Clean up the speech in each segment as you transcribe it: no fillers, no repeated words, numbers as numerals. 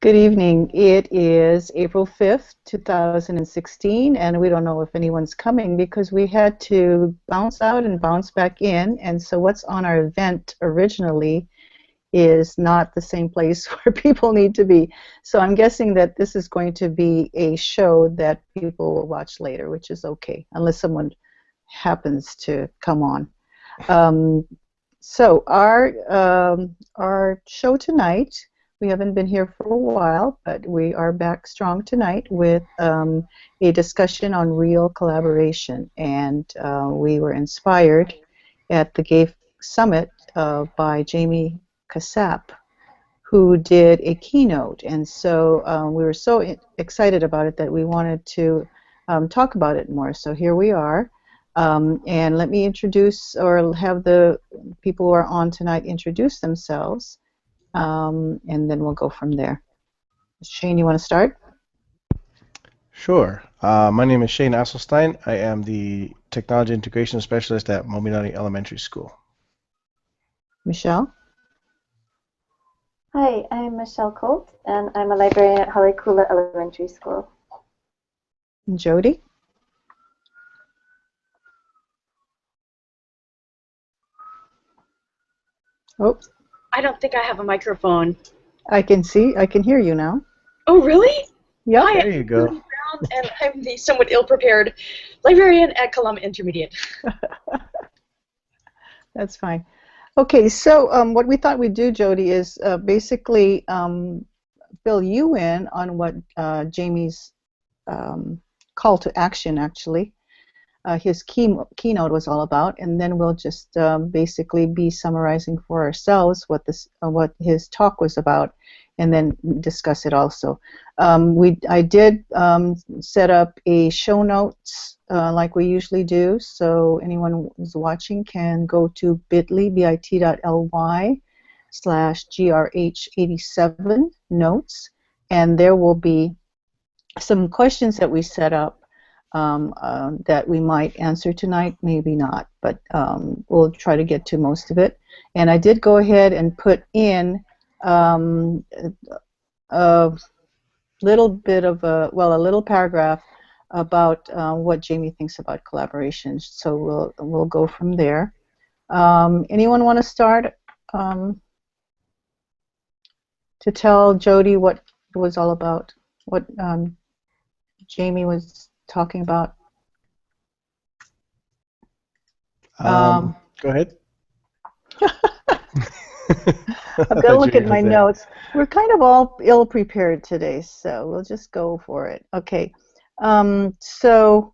Good evening. It is April 5th, 2016, and we don't know if anyone's coming because we had to bounce out and bounce back in, and so what's on our event originally is not the same place where people need to be. So I'm guessing that this is going to be a show that people will watch later, which is okay, unless someone happens to come on. Um, so our show tonight, we haven't been here for a while, but we are back strong tonight with a discussion on real collaboration, and we were inspired at the GAFE Summit by Jamie Cassapp, who did a keynote, and so we were so excited about it that we wanted to talk about it more. So here we are. And let me introduce, or have the people who are on tonight introduce themselves, and then we'll go from there. Shane, you want to start? Sure. My name is Shane Asselstein. I am the Technology Integration Specialist at Mominani Elementary School. Michelle? Hi, I'm Michelle Colt, and I'm a librarian at Halikula Elementary School. And Jody? Oh, I don't think I have a microphone. I can hear you now. Oh, really? Yep. Hi, There you go. I'm Brown, and I'm the somewhat ill-prepared librarian at Colum Intermediate. That's fine. Okay, so what we thought we'd do, Jody, is basically fill you in on what Jamie's call to action, actually, his keynote was all about, and then we'll just basically be summarizing for ourselves what his talk was about, and then discuss it also. I did set up a show notes like we usually do, so anyone who's watching can go to bit.ly/grh87 notes, and there will be some questions that we set up that we might answer tonight, maybe not, but we'll try to get to most of it. And I did go ahead and put in a little bit of a little paragraph about what Jamie thinks about collaboration. So we'll go from there. Anyone want to start to tell Jody what it was all about? What Jamie was talking about? Go ahead. I've got to look at my notes. We're kind of all ill-prepared today, so we'll just go for it. Okay. So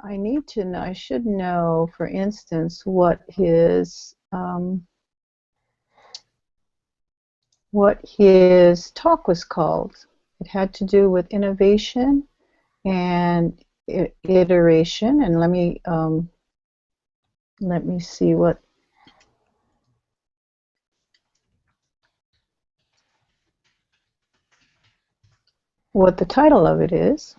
I should know, for instance, what his talk was called. It had to do with innovation and iteration, and let me see what the title of it is.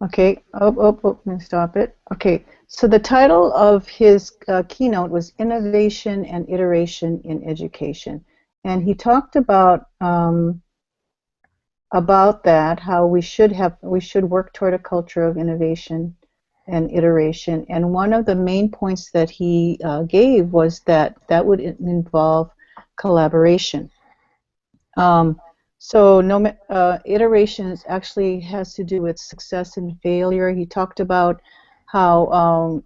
Okay, let me stop it. Okay, so the title of his keynote was Innovation and Iteration in Education, and he talked about that, how we should work toward a culture of innovation and iteration. And one of the main points that he gave was that would involve collaboration. So iteration actually has to do with success and failure. He talked about how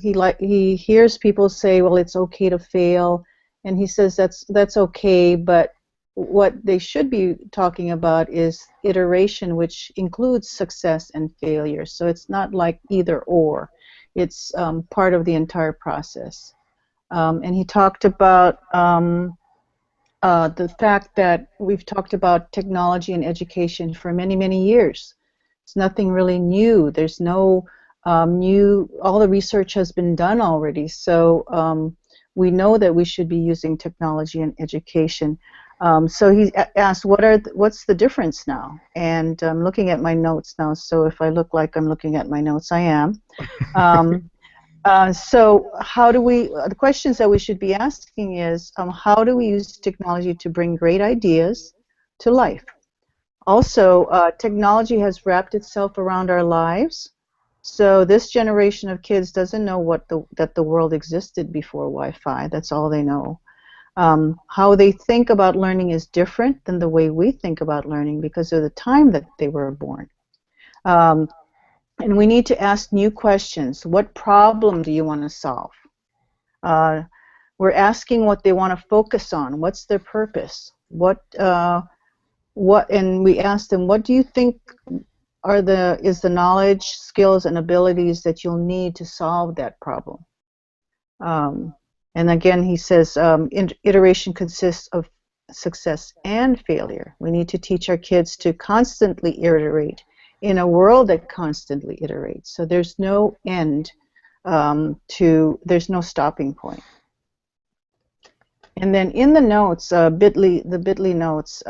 he hears people say, well, it's okay to fail, and he says that's okay, but what they should be talking about is iteration, which includes success and failure. So it's not like either or. It's part of the entire process. And he talked about the fact that we've talked about technology and education for many, many years. It's nothing really new. There's no all the research has been done already. So we know that we should be using technology in education. So he asked, what's the difference now? And I'm looking at my notes now, so if I look like I'm looking at my notes, I am. So how do we, the questions that we should be asking is, how do we use technology to bring great ideas to life? Also, technology has wrapped itself around our lives. So this generation of kids doesn't know that the world existed before Wi-Fi. That's all they know. How they think about learning is different than the way we think about learning because of the time that they were born. And we need to ask new questions. What problem do you want to solve? We're asking what they want to focus on. What's their purpose? And we ask them, what do you think is the knowledge, skills, and abilities that you'll need to solve that problem? And again, he says, iteration consists of success and failure. We need to teach our kids to constantly iterate in a world that constantly iterates. So there's no end there's no stopping point. And then in the notes, the Bitly notes,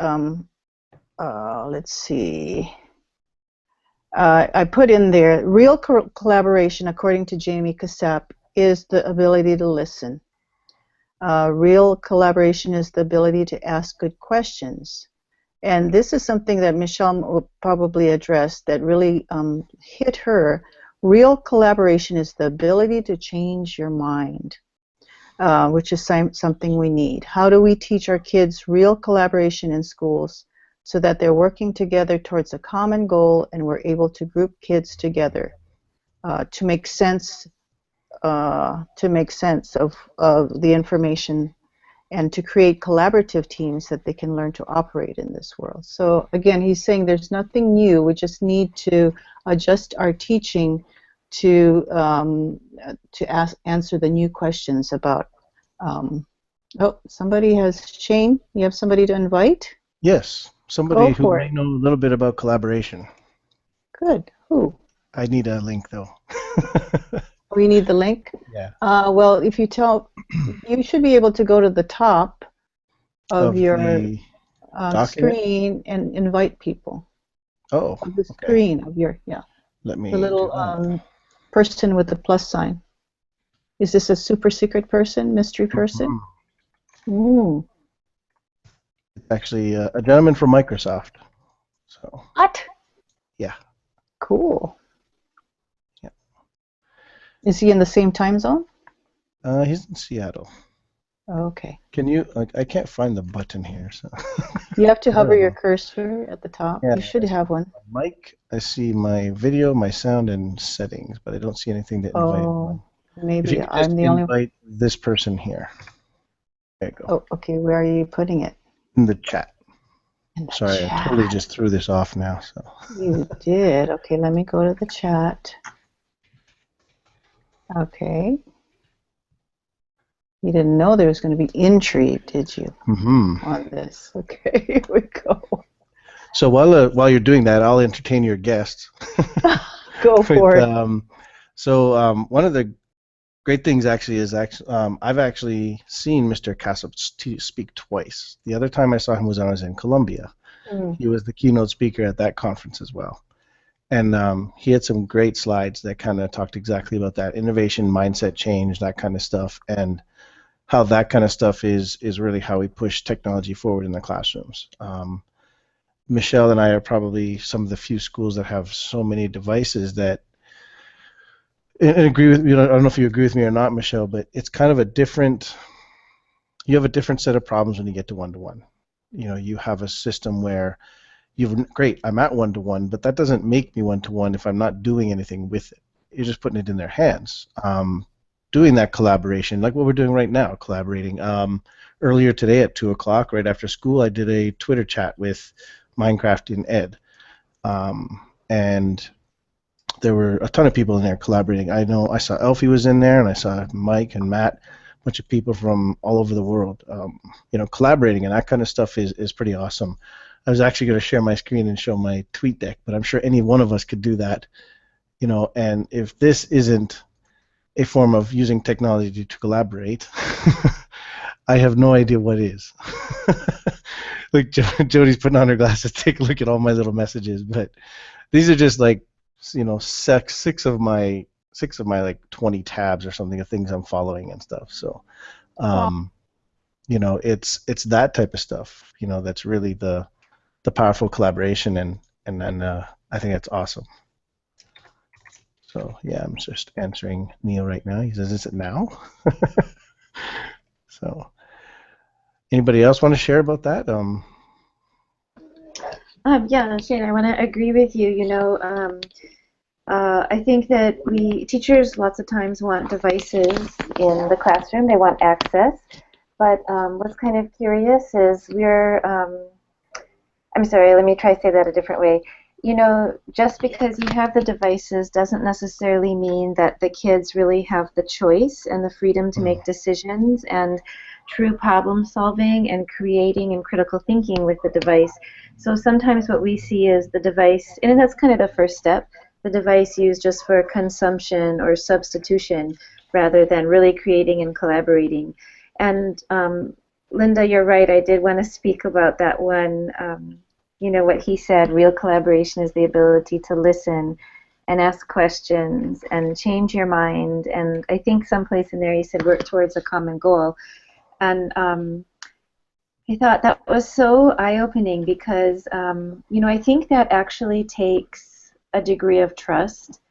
let's see. I put in there, real collaboration, according to Jamie Cassapp, is the ability to listen. Real collaboration is the ability to ask good questions. And this is something that Michelle will probably address that really hit her. Real collaboration is the ability to change your mind, which is something we need. How do we teach our kids real collaboration in schools so that they're working together towards a common goal and we're able to group kids together to make sense of the information and to create collaborative teams that they can learn to operate in this world. So again, he's saying there's nothing new. We just need to adjust our teaching to answer the new questions about. Oh, somebody has Shane. You have somebody to invite? Yes, somebody who might know a little bit about collaboration. Good. Who? I need a link though. We need the link? Yeah. Well, if you you should be able to go to the top of your screen and invite people. Oh, the screen of your, Let me the little person with the plus sign. Is this a super secret person, mystery person? Ooh. It's actually a gentleman from Microsoft. So. What? Yeah. Cool. Is he in the same time zone? He's in Seattle. Okay. Can you? I can't find the button here. So. You have to hover your cursor at the top. Yeah, you should have one. Mic. I see my video, my sound, and settings, but I don't see anything to invite. Oh, maybe if I'm the only. Invite this person here. There you go. Oh, okay. Where are you putting it? In the chat. Sorry, I totally just threw this off now. So. You did. Okay, let me go to the chat. Okay. You didn't know there was going to be intrigue, did you? On this. Okay, here we go. So while you're doing that, I'll entertain your guests. Go for it. One of the great things actually is I've actually seen Mr. Cassapp speak twice. The other time I saw him was when I was in Colombia. He was the keynote speaker at that conference as well. And he had some great slides that kind of talked exactly about that innovation, mindset change, that kind of stuff, and how that kind of stuff is really how we push technology forward in the classrooms. Michelle and I are probably some of the few schools that have so many devices that, and agree with you. I don't know if you agree with me or not, Michelle, but it's kind of you have a different set of problems when you get to one-to-one. You have a system where great, I'm at one-to-one, but that doesn't make me one-to-one if I'm not doing anything with it. You're just putting it in their hands. Doing that collaboration, like what we're doing right now, collaborating. Earlier today at 2 o'clock, right after school, I did a Twitter chat with Minecraft in Ed. And there were a ton of people in there collaborating. I saw Elfie was in there, and I saw Mike and Matt, a bunch of people from all over the world, collaborating, and that kind of stuff is pretty awesome. I was actually going to share my screen and show my tweet deck, but I'm sure any one of us could do that, and if this isn't a form of using technology to collaborate, I have no idea what is. Like Jody's putting on her glasses, take a look at all my little messages, but these are just like, 6 of my six of my like 20 tabs or something of things I'm following and stuff. So, you know, it's that type of stuff, you know, that's really the powerful collaboration, and then I think that's awesome. So yeah, I'm just answering Neil right now. He says, "Is it now?" So, anybody else want to share about that? Yeah, Shane, I want to agree with you. You know, I think that teachers lots of times want devices in the classroom. They want access. But what's kind of curious is I'm sorry, let me try to say that a different way. You know, just because you have the devices doesn't necessarily mean that the kids really have the choice and the freedom to make decisions and true problem solving and creating and critical thinking with the device. So sometimes what we see is the device, and that's kind of the first step, the device used just for consumption or substitution rather than really creating and collaborating. And Linda, you're right, I did want to speak about that one. You know, what he said, real collaboration is the ability to listen and ask questions and change your mind. And I think someplace in there he said work towards a common goal. And I thought that was so eye-opening because, you know, I think that actually takes a degree of trust.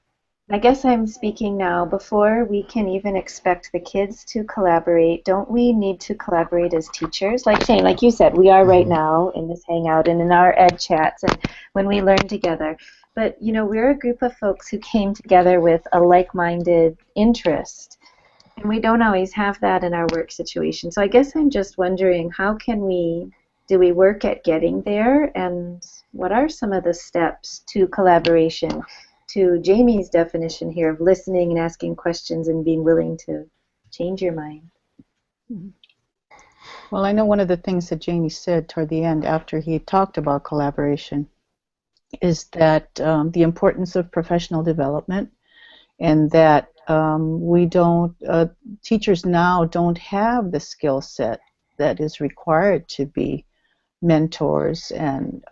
I guess I'm speaking now. Before we can even expect the kids to collaborate, don't we need to collaborate as teachers? Like Shane, like you said, we are right now in this hangout and in our ed chats and when we learn together. But, you know, we're a group of folks who came together with a like-minded interest. And we don't always have that in our work situation. So I guess I'm just wondering, do we work at getting there? And what are some of the steps to collaboration? To Jamie's definition here of listening and asking questions and being willing to change your mind. Well, I know one of the things that Jamie said toward the end after he talked about collaboration is that the importance of professional development, and that teachers now don't have the skill set that is required to be mentors and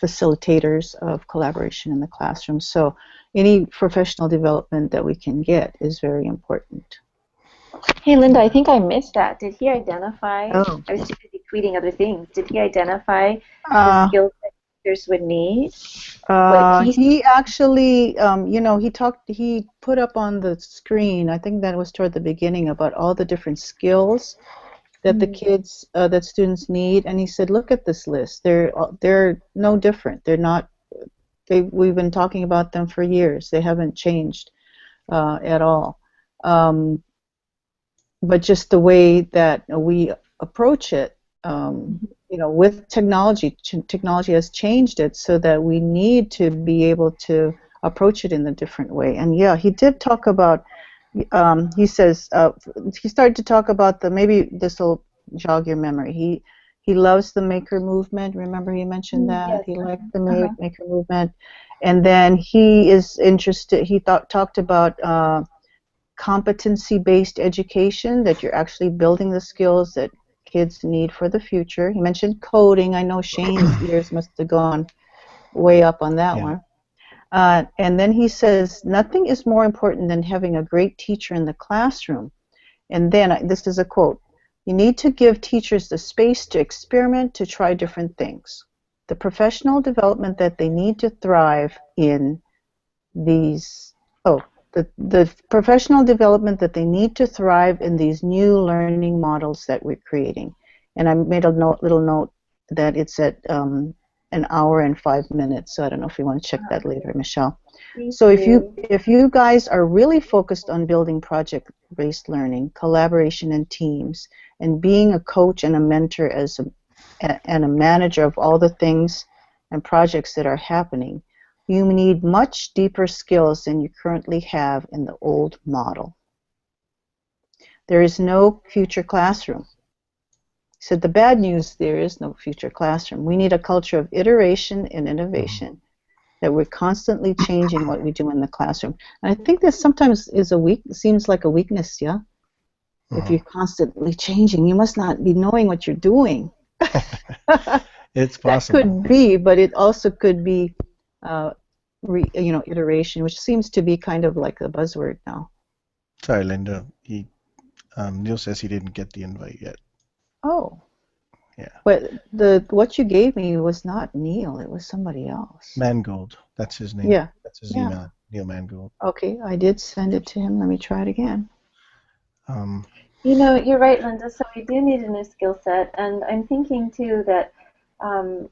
facilitators of collaboration in the classroom. So any professional development that we can get is very important. Hey, Linda, I think I missed that. Did he identify? Oh. I was too busy tweeting other things. Did he identify the skills that teachers would need? He actually, you know, he put up on the screen, I think that was toward the beginning, about all the different skills that the kids, that students need, and he said, look at this list. They're no different. They're not. We've been talking about them for years. They haven't changed at all. But just the way that we approach it, you know, with technology has changed it so that we need to be able to approach it in a different way. And yeah, he did talk about. He says he started to talk about maybe this will jog your memory. He loves the maker movement. Remember he mentioned that? Yes. He liked the maker movement. And then he is interested, he talked about competency-based education, that you're actually building the skills that kids need for the future. He mentioned coding. I know Shane's ears must have gone way up on that one. And then he says, nothing is more important than having a great teacher in the classroom. And then, this is a quote, you need to give teachers the space to experiment, to try different things. The professional development that they need to thrive in these, the professional development that they need to thrive in these new learning models that we're creating. And I made a little note that it's at an hour and 5 minutes, so I don't know if you want to check that later, Michelle. So if you guys are really focused on building project-based learning, collaboration in teams, and being a coach and a mentor and a manager of all the things and projects that are happening, you need much deeper skills than you currently have in the old model. There is no future classroom. He said the bad news, there is no future classroom. We need a culture of iteration and innovation, that we're constantly changing what we do in the classroom. And I think that sometimes seems like a weakness, yeah? If you're constantly changing, you must not be knowing what you're doing. It's possible. That could be, but it also could be iteration, which seems to be kind of like a buzzword now. Sorry, Linda. Neil says he didn't get the invite yet. Oh. Yeah. But what you gave me was not Neil. It was somebody else. Mangold. That's his name. Yeah. That's his email. Neil Mangold. Okay, I did send it to him. Let me try it again. You're right, Linda. So we do need a new skill set, and I'm thinking too that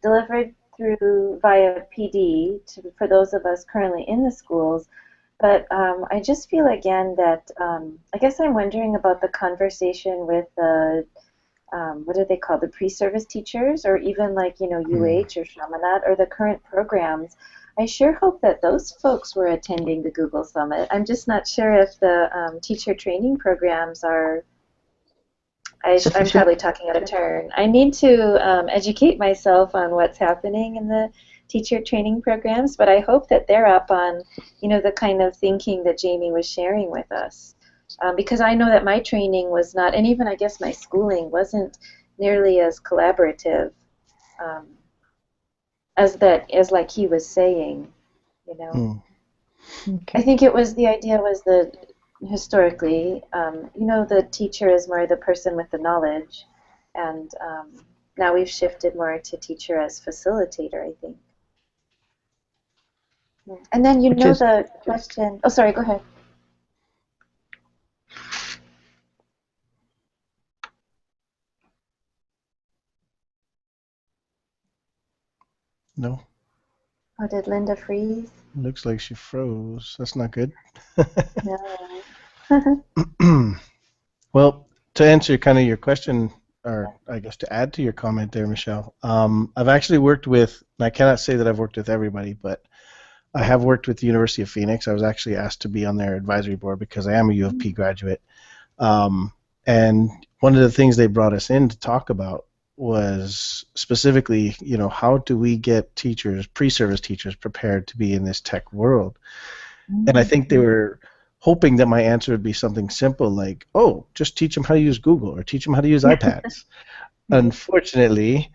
delivered through via PD for those of us currently in the schools. But I just feel again that I guess I'm wondering about the conversation with the what do they call the pre-service teachers, or even like UH or Chaminade or the current programs. I sure hope that those folks were attending the Google Summit. I'm just not sure if the teacher training programs are. I'm probably talking out of turn. I need to educate myself on what's happening in the teacher training programs, but I hope that they're up on, the kind of thinking that Jamie was sharing with us. Because I know that my training was not, and even I guess my schooling wasn't nearly as collaborative as like he was saying, Okay. I think the idea was that historically, the teacher is more the person with the knowledge, and now we've shifted more to teacher as facilitator, I think. And then the question. Oh, sorry. Go ahead. No. Oh, did Linda freeze? Looks like she froze. That's not good. No. Well, to answer kind of your question, or I guess to add to your comment there, Michelle, I've actually worked with, and I cannot say that I've worked with everybody, but I have worked with the University of Phoenix. I was actually asked to be on their advisory board because I am a U of P graduate. And one of the things they brought us in to talk about was specifically, how do we get teachers, pre-service teachers, prepared to be in this tech world? And I think they were hoping that my answer would be something simple like, oh, just teach them how to use Google or teach them how to use iPads. Unfortunately,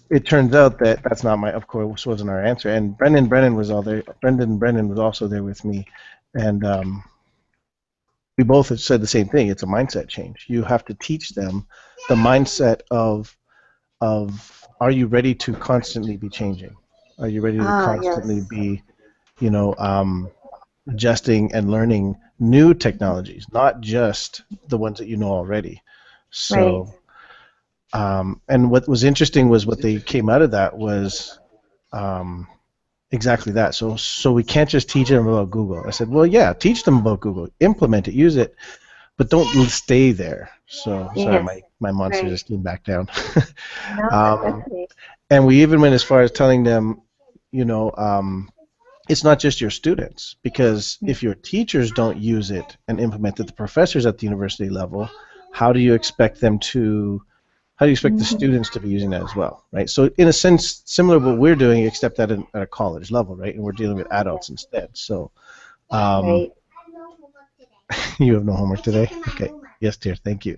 it turns out that that's not of course, wasn't our answer. And Brendan Brennan was also there with me, and we both have said the same thing. It's a mindset change. You have to teach them the mindset of are you ready to constantly be changing? Are you ready to constantly be, adjusting and learning new technologies, not just the ones that you know already? So. Right. And what was interesting was what they came out of that was exactly that. So we can't just teach them about Google. I said, well, yeah, teach them about Google, implement it, use it, but don't stay there. So sorry, my monster just came back down. And we even went as far as telling them, it's not just your students, because if your teachers don't use it and implement it, the professors at the university level, how do you expect the students to be using that as well, right? So in a sense, similar to what we're doing, except at a college level, right? And we're dealing with adults instead. So, you have no homework today? Okay. Yes, dear. Thank you.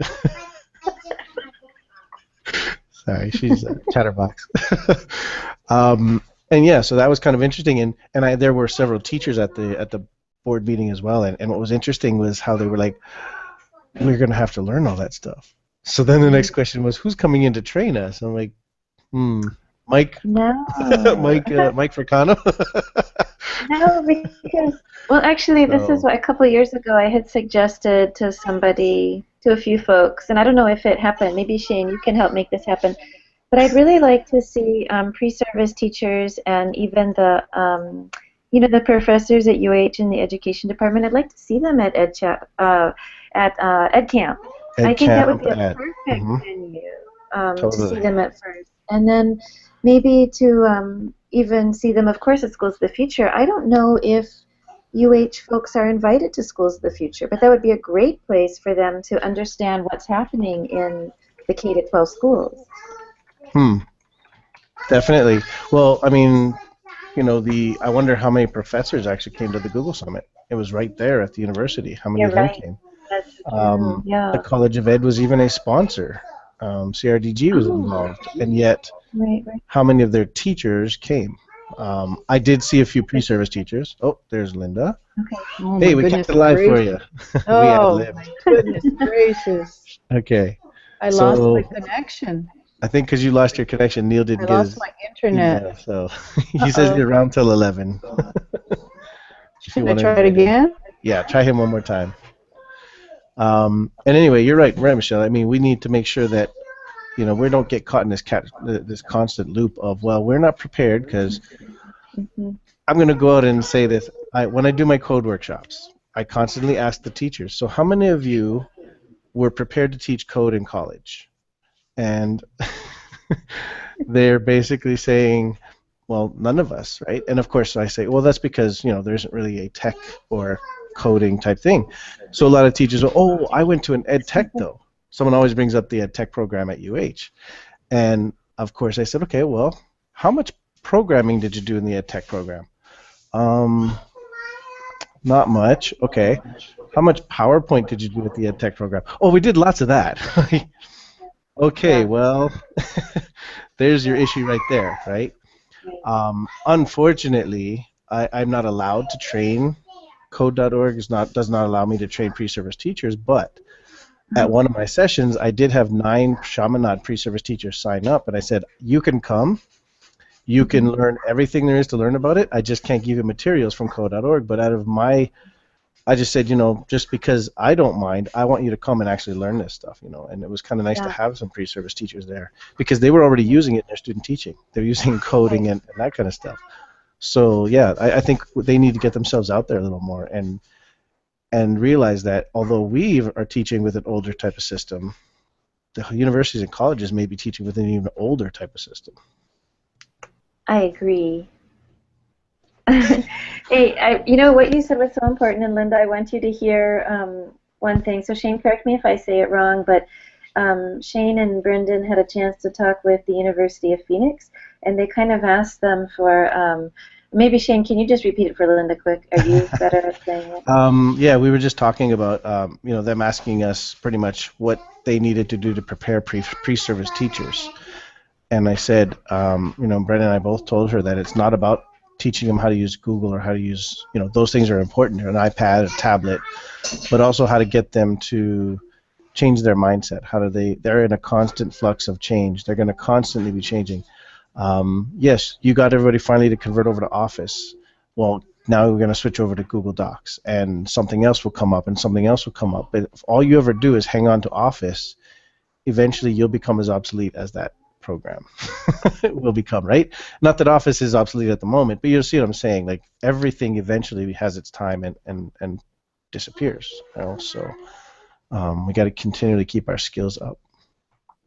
Sorry, she's a chatterbox. And yeah, so that was kind of interesting. And there were several teachers at the board meeting as well. And what was interesting was how they were like, we're going to have to learn all that stuff. So then the next question was, who's coming in to train us? I'm like, Mike. No. Mike Fricano. No, because actually, this is what a couple of years ago I had suggested to a few folks, and I don't know if it happened. Maybe Shane, you can help make this happen. But I'd really like to see pre-service teachers and even the the professors at UH in the education department. I'd like to see them at EdCamp. I think that would be a perfect venue to see them at first. And then maybe to even see them, of course, at Schools of the Future. I don't know if UH folks are invited to Schools of the Future, but that would be a great place for them to understand what's happening in the K-12 schools. Definitely. Well, I mean, I wonder how many professors actually came to the Google Summit. It was right there at the university. How many of them came? The College of Ed was even a sponsor. CRDG was involved, and yet Right. how many of their teachers came? I did see a few pre-service teachers. Oh, there's Linda. Okay. Oh Hey, my we goodness kept it live for you. gracious. We had Oh lived. my goodness gracious. Okay. I lost my So connection. I think because you lost your connection, Neil I didn't get lost his my internet. email. So he says you're around till 11. If you Should I want to try it invite him. again? Yeah, try him one more time. And anyway, you're right, Michelle. I mean, we need to make sure that we don't get caught in this constant loop of, well, we're not prepared because I'm going to go out and say this. When I do my code workshops, I constantly ask the teachers, so how many of you were prepared to teach code in college? And they're basically saying, well, none of us, right? And of course I say, well, that's because, there isn't really a tech or coding type thing. So a lot of teachers go, oh, I went to an ed tech though. Someone always brings up the ed tech program at UH. And of course I said, okay, well, how much programming did you do in the ed tech program? Not much. Okay. How much PowerPoint did you do with the ed tech program? Oh, we did lots of that. Okay, well, there's your issue right there, right? Unfortunately, I'm not allowed to train. Code.org does not allow me to train pre-service teachers, but at one of my sessions, I did have 9 Chaminade pre-service teachers sign up, and I said, you can come. You can learn everything there is to learn about it. I just can't give you materials from Code.org, but I just said, just because I don't mind, I want you to come and actually learn this stuff, and it was kind of nice to have some pre-service teachers there because they were already using it in their student teaching. They're using coding and that kind of stuff. So, yeah, I think they need to get themselves out there a little more and realize that although we are teaching with an older type of system, the universities and colleges may be teaching with an even older type of system. I agree. Hey, what you said was so important, and Linda, I want you to hear one thing. So Shane, correct me if I say it wrong, but Shane and Brendan had a chance to talk with the University of Phoenix, and they kind of asked them for, maybe Shane, can you just repeat it for Linda quick? Are you better at saying it? Yeah, we were just talking about them asking us pretty much what they needed to do to prepare pre-service teachers. And I said, Brendan and I both told her that it's not about teaching them how to use Google or how to use, those things are important, an iPad, a tablet, but also how to get them to change their mindset. They're in a constant flux of change. They're going to constantly be changing. Yes, you got everybody finally to convert over to Office. Well, now we're going to switch over to Google Docs, and something else will come up, and something else will come up. But if all you ever do is hang on to Office, eventually you'll become as obsolete as that program will become, right? Not that Office is obsolete at the moment, but you'll see what I'm saying. Like everything eventually has its time and disappears. So we got to continually keep our skills up.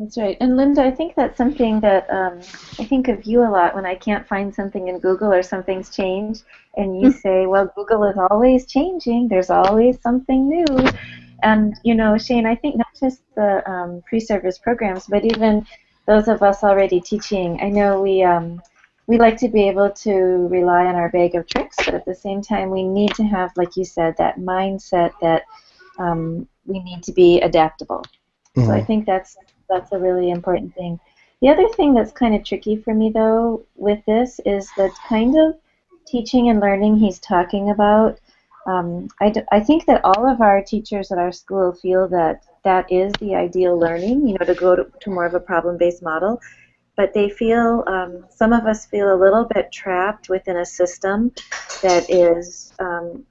That's right. And Linda, I think that's something that I think of you a lot when I can't find something in Google or something's changed, and you say, well, Google is always changing. There's always something new. And, Shane, I think not just the pre-service programs, but even those of us already teaching, I know we like to be able to rely on our bag of tricks, but at the same time we need to have, like you said, that mindset that we need to be adaptable. So I think that's a really important thing. The other thing that's kind of tricky for me, though, with this is the kind of teaching and learning he's talking about. I think that all of our teachers at our school feel that that is the ideal learning, to go to more of a problem-based model. But they feel, some of us feel a little bit trapped within a system that is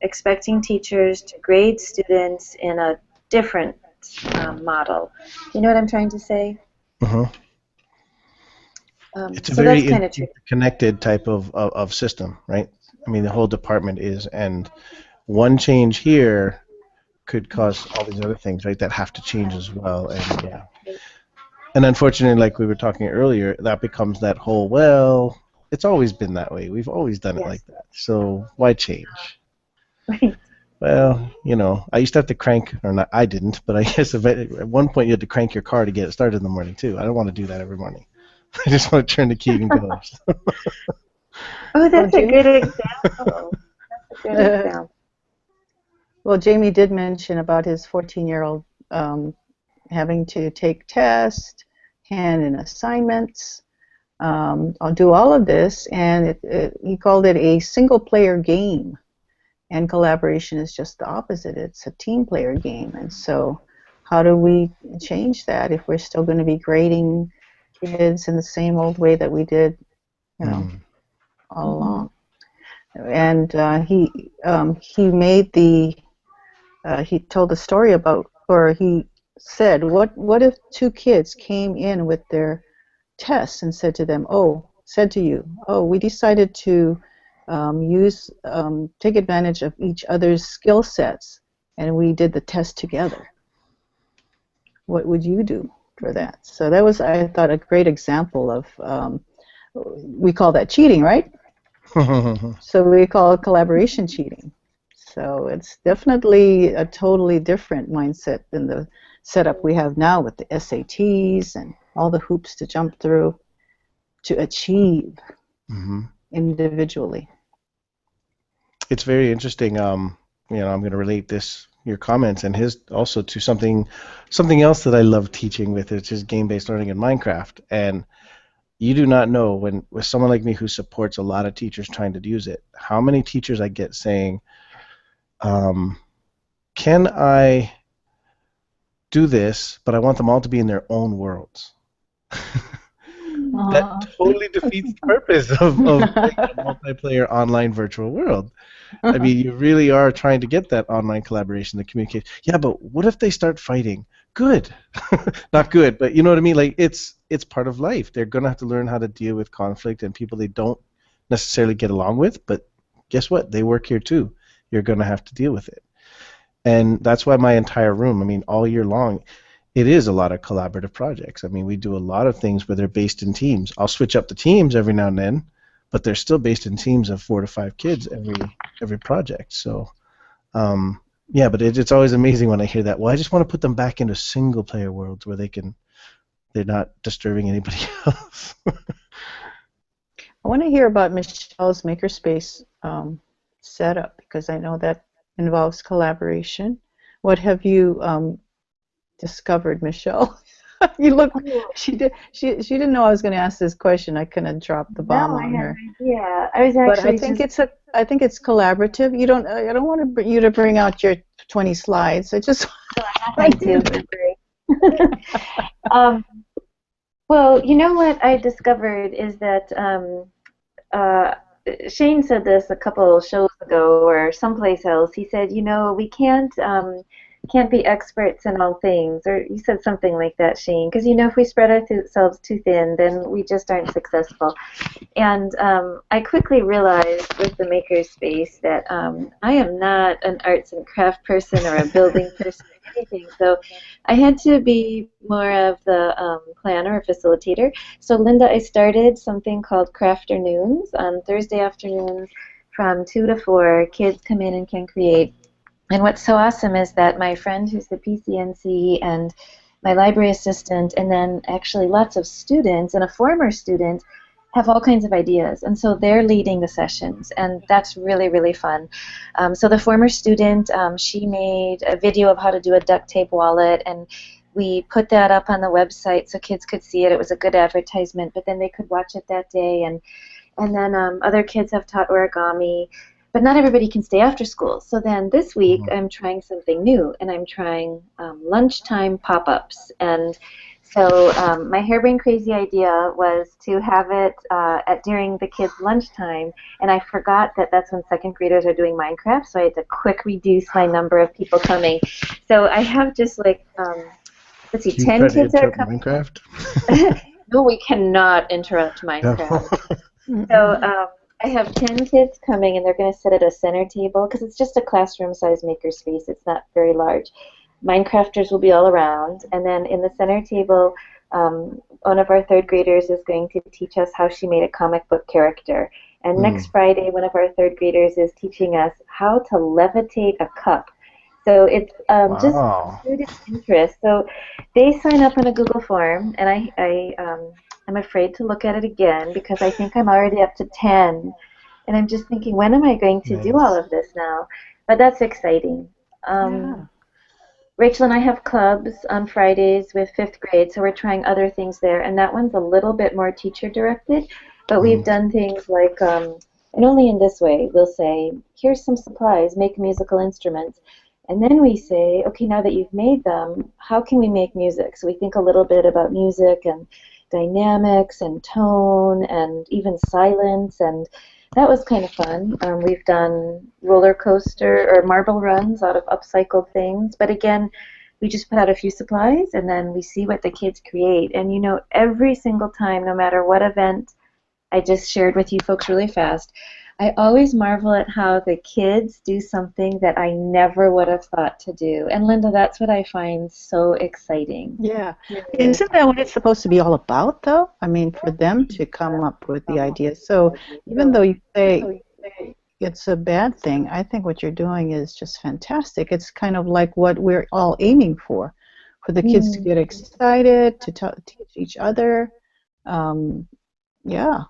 expecting teachers to grade students in a different model. You know what I'm trying to say? It's a so very that's kind of connected type of system, right? I mean, the whole department is, and one change here could cause all these other things, right, that have to change as well. And yeah. And unfortunately, like we were talking earlier, that becomes that whole, well, it's always been that way. We've always done it like that. So why change? Right. Well, I used to have to crank, or not, I didn't, but I guess at one point you had to crank your car to get it started in the morning, too. I don't want to do that every morning. I just want to turn the key and go. Oh, that's a good example. That's a good example. Well, Jamie did mention about his 14-year-old having to take tests hand in assignments, I'll do all of this, and he called it a single-player game, and collaboration is just the opposite. It's a team-player game, and so how do we change that if we're still going to be grading kids in the same old way that we did, all along? And he made he told the story about, or he said, what if two kids came in with their tests and said to you, we decided to take advantage of each other's skill sets, and we did the test together. What would you do for that? So that was, I thought, a great example of, we call that cheating, right? So we call it collaboration cheating. So it's definitely a totally different mindset than the setup we have now with the SATs and all the hoops to jump through to achieve individually. It's very interesting. I'm going to relate your comments and his also to something else that I love teaching with, which is game-based learning in Minecraft. And you do not know, with someone like me who supports a lot of teachers trying to use it, how many teachers I get saying, can I do this, but I want them all to be in their own worlds. That totally defeats the purpose of a multiplayer online virtual world. I mean, you really are trying to get that online collaboration, the communication. Yeah, but what if they start fighting? Good. Not good, but you know what I mean? Like, it's part of life. They're going to have to learn how to deal with conflict and people they don't necessarily get along with, but guess what? They work here too. You're going to have to deal with it. And that's why my entire room, I mean, all year long, it is a lot of collaborative projects. I mean, we do a lot of things where they're based in teams. I'll switch up the teams every now and then, but they're still based in teams of 4 to 5 kids every project. So, yeah, but it's always amazing when I hear that. Well, I just want to put them back into single-player worlds where they're not disturbing anybody else. I want to hear about Michelle's Makerspace setup, because I know that involves collaboration. What have you discovered, Michelle? You look. She didn't know I was going to ask this question. I kind of dropped the bomb on her. Yeah, I was actually. But I think it's collaborative. I don't want you to bring out your 20 slides. I do. Well, you know what I discovered is that Shane said this a couple shows ago or someplace else. He said, we can't be experts in all things, or you said something like that, Shane, because if we spread ourselves too thin, then we just aren't successful. And I quickly realized with the Makerspace that I am not an arts and craft person or a building person or anything, so I had to be more of the planner or facilitator. So Linda, I started something called Crafternoons on Thursday afternoons from 2 to 4. Kids come in and can create. And what's so awesome is that my friend who's the PCNC and my library assistant and then actually lots of students and a former student have all kinds of ideas. And so they're leading the sessions, and that's really, really fun. So the former student, she made a video of how to do a duct tape wallet, and we put that up on the website so kids could see it. It was a good advertisement, but then they could watch it that day. And then other kids have taught origami. But not everybody can stay after school. So then this week I'm trying something new, and I'm trying lunchtime pop-ups. And so my harebrained crazy idea was to have it during the kids' lunchtime, and I forgot that that's when second graders are doing Minecraft, so I had to quick reduce my number of people coming. So I have just like, let's see, 10 kids are coming. Minecraft? No, we cannot interrupt Minecraft. So I have 10 kids coming, and they're going to sit at a center table because it's just a classroom-sized makerspace. It's not very large. Minecrafters will be all around, and then in the center table, one of our third graders is going to teach us how she made a comic book character. And next Friday, one of our third graders is teaching us how to levitate a cup. So it's just student interest. So they sign up on a Google form, and I'm afraid to look at it again because I think I'm already up to 10. And I'm just thinking, when am I going to do all of this now? But that's exciting. Rachel and I have clubs on Fridays with fifth grade, so we're trying other things there. And that one's a little bit more teacher directed, but we've Mhm. done things like, and only in this way, we'll say, here's some supplies, make musical instruments. And then we say, okay, now that you've made them, how can we make music? So we think a little bit about music and dynamics and tone and even silence, and that was kind of fun. We've done roller coaster or marble runs out of upcycled things, but again, we just put out a few supplies and then we see what the kids create. And you know, every single time, no matter what event I just shared with you folks really fast, I always marvel at how the kids do something that I never would have thought to do. And Linda, that's what I find so exciting. Yeah. Isn't that what it's supposed to be all about, though? I mean, for them to come up with the ideas. So even though you say it's a bad thing, I think what you're doing is just fantastic. It's kind of like what we're all aiming for the kids to get excited, to teach each other. Um, yeah.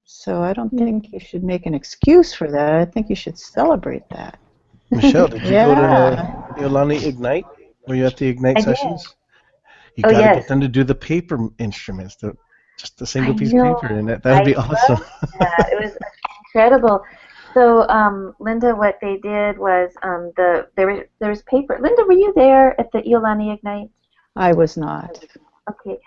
So I don't think you should make an excuse for that. I think you should celebrate that. Michelle, did you go Yeah. to Iolani Ignite? Were you at the Ignite I did. sessions? You Oh, got to get yes. them to do the paper instruments, just a single I piece of know. paper, and that would I be awesome. loved that. It was incredible. So, Linda, what they did was there was paper. Linda, were you there at the Iolani Ignite? I was not. Okay.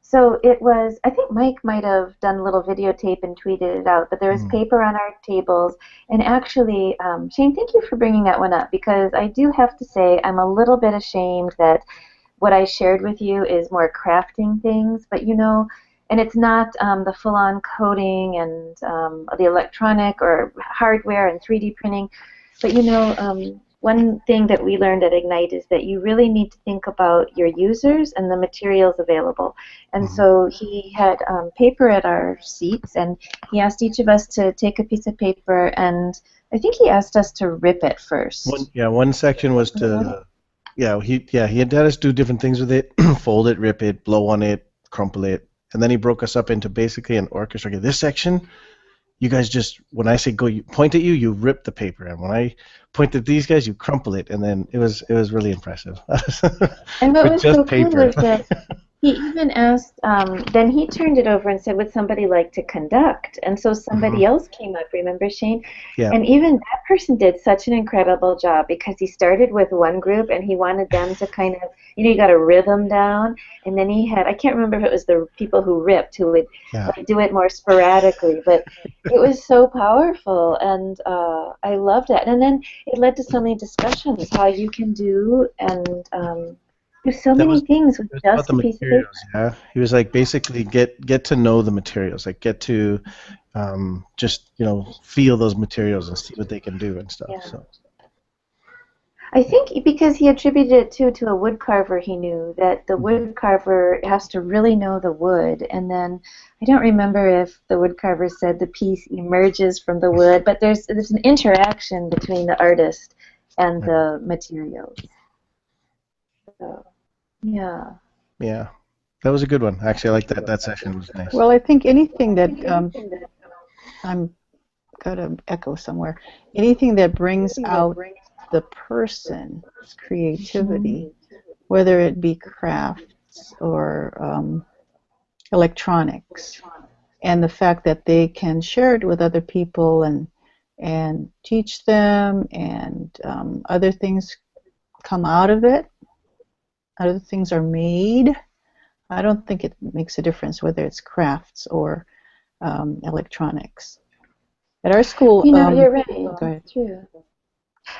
So it was, I think Mike might have done a little videotape and tweeted it out, but there was Mm. paper on our tables. And actually, Shane, thank you for bringing that one up because I do have to say I'm a little bit ashamed that what I shared with you is more crafting things, but you know, and it's not the full-on coding and the electronic or hardware and 3D printing. But you know, one thing that we learned at Ignite is that you really need to think about your users and the materials available. And Mhm. so he had paper at our seats, and he asked each of us to take a piece of paper, and I think he asked us to rip it first. One section was to, he had us do different things with it, fold it, rip it, blow on it, crumple it, and then he broke us up into basically an orchestra. Okay, this section, you guys just, when I say go, you point at you, you rip the paper, and when I point at these guys, you crumple it, and then it was really impressive And what with was just so cool paper. is that he even asked, then he turned it over and said, would somebody like to conduct? And so Hmm. somebody else came up, remember, Shane? Yeah, And even that person did such an incredible job because he started with one group and he wanted them to kind of, you know, you got a rhythm down. And then he had, I can't remember if it was the people who ripped who would yeah. like do it more sporadically, but it was so powerful and I loved it. And then it led to so many discussions how you can do and there's so That many was things with it was about just the a piece of paper. materials. Yeah, he was like basically get to know the materials, like get to just feel those materials and see what they can do and stuff. Yeah. So I think because he attributed it to a wood carver he knew, that the mhm. wood carver has to really know the wood. And then I don't remember if the wood carver said the piece emerges from the wood, but there's an interaction between the artist and Right. the materials. So, yeah. Yeah, that was a good one. Actually, I like that. That session was nice. Well, I think anything that I'm gotta echo somewhere. Anything that brings out the person's creativity, whether it be crafts or electronics, and the fact that they can share it with other people and teach them, and other things come out of it. Other things are made. I don't think it makes a difference whether it's crafts or electronics. At our school, You know, you're right. go ahead. It's true.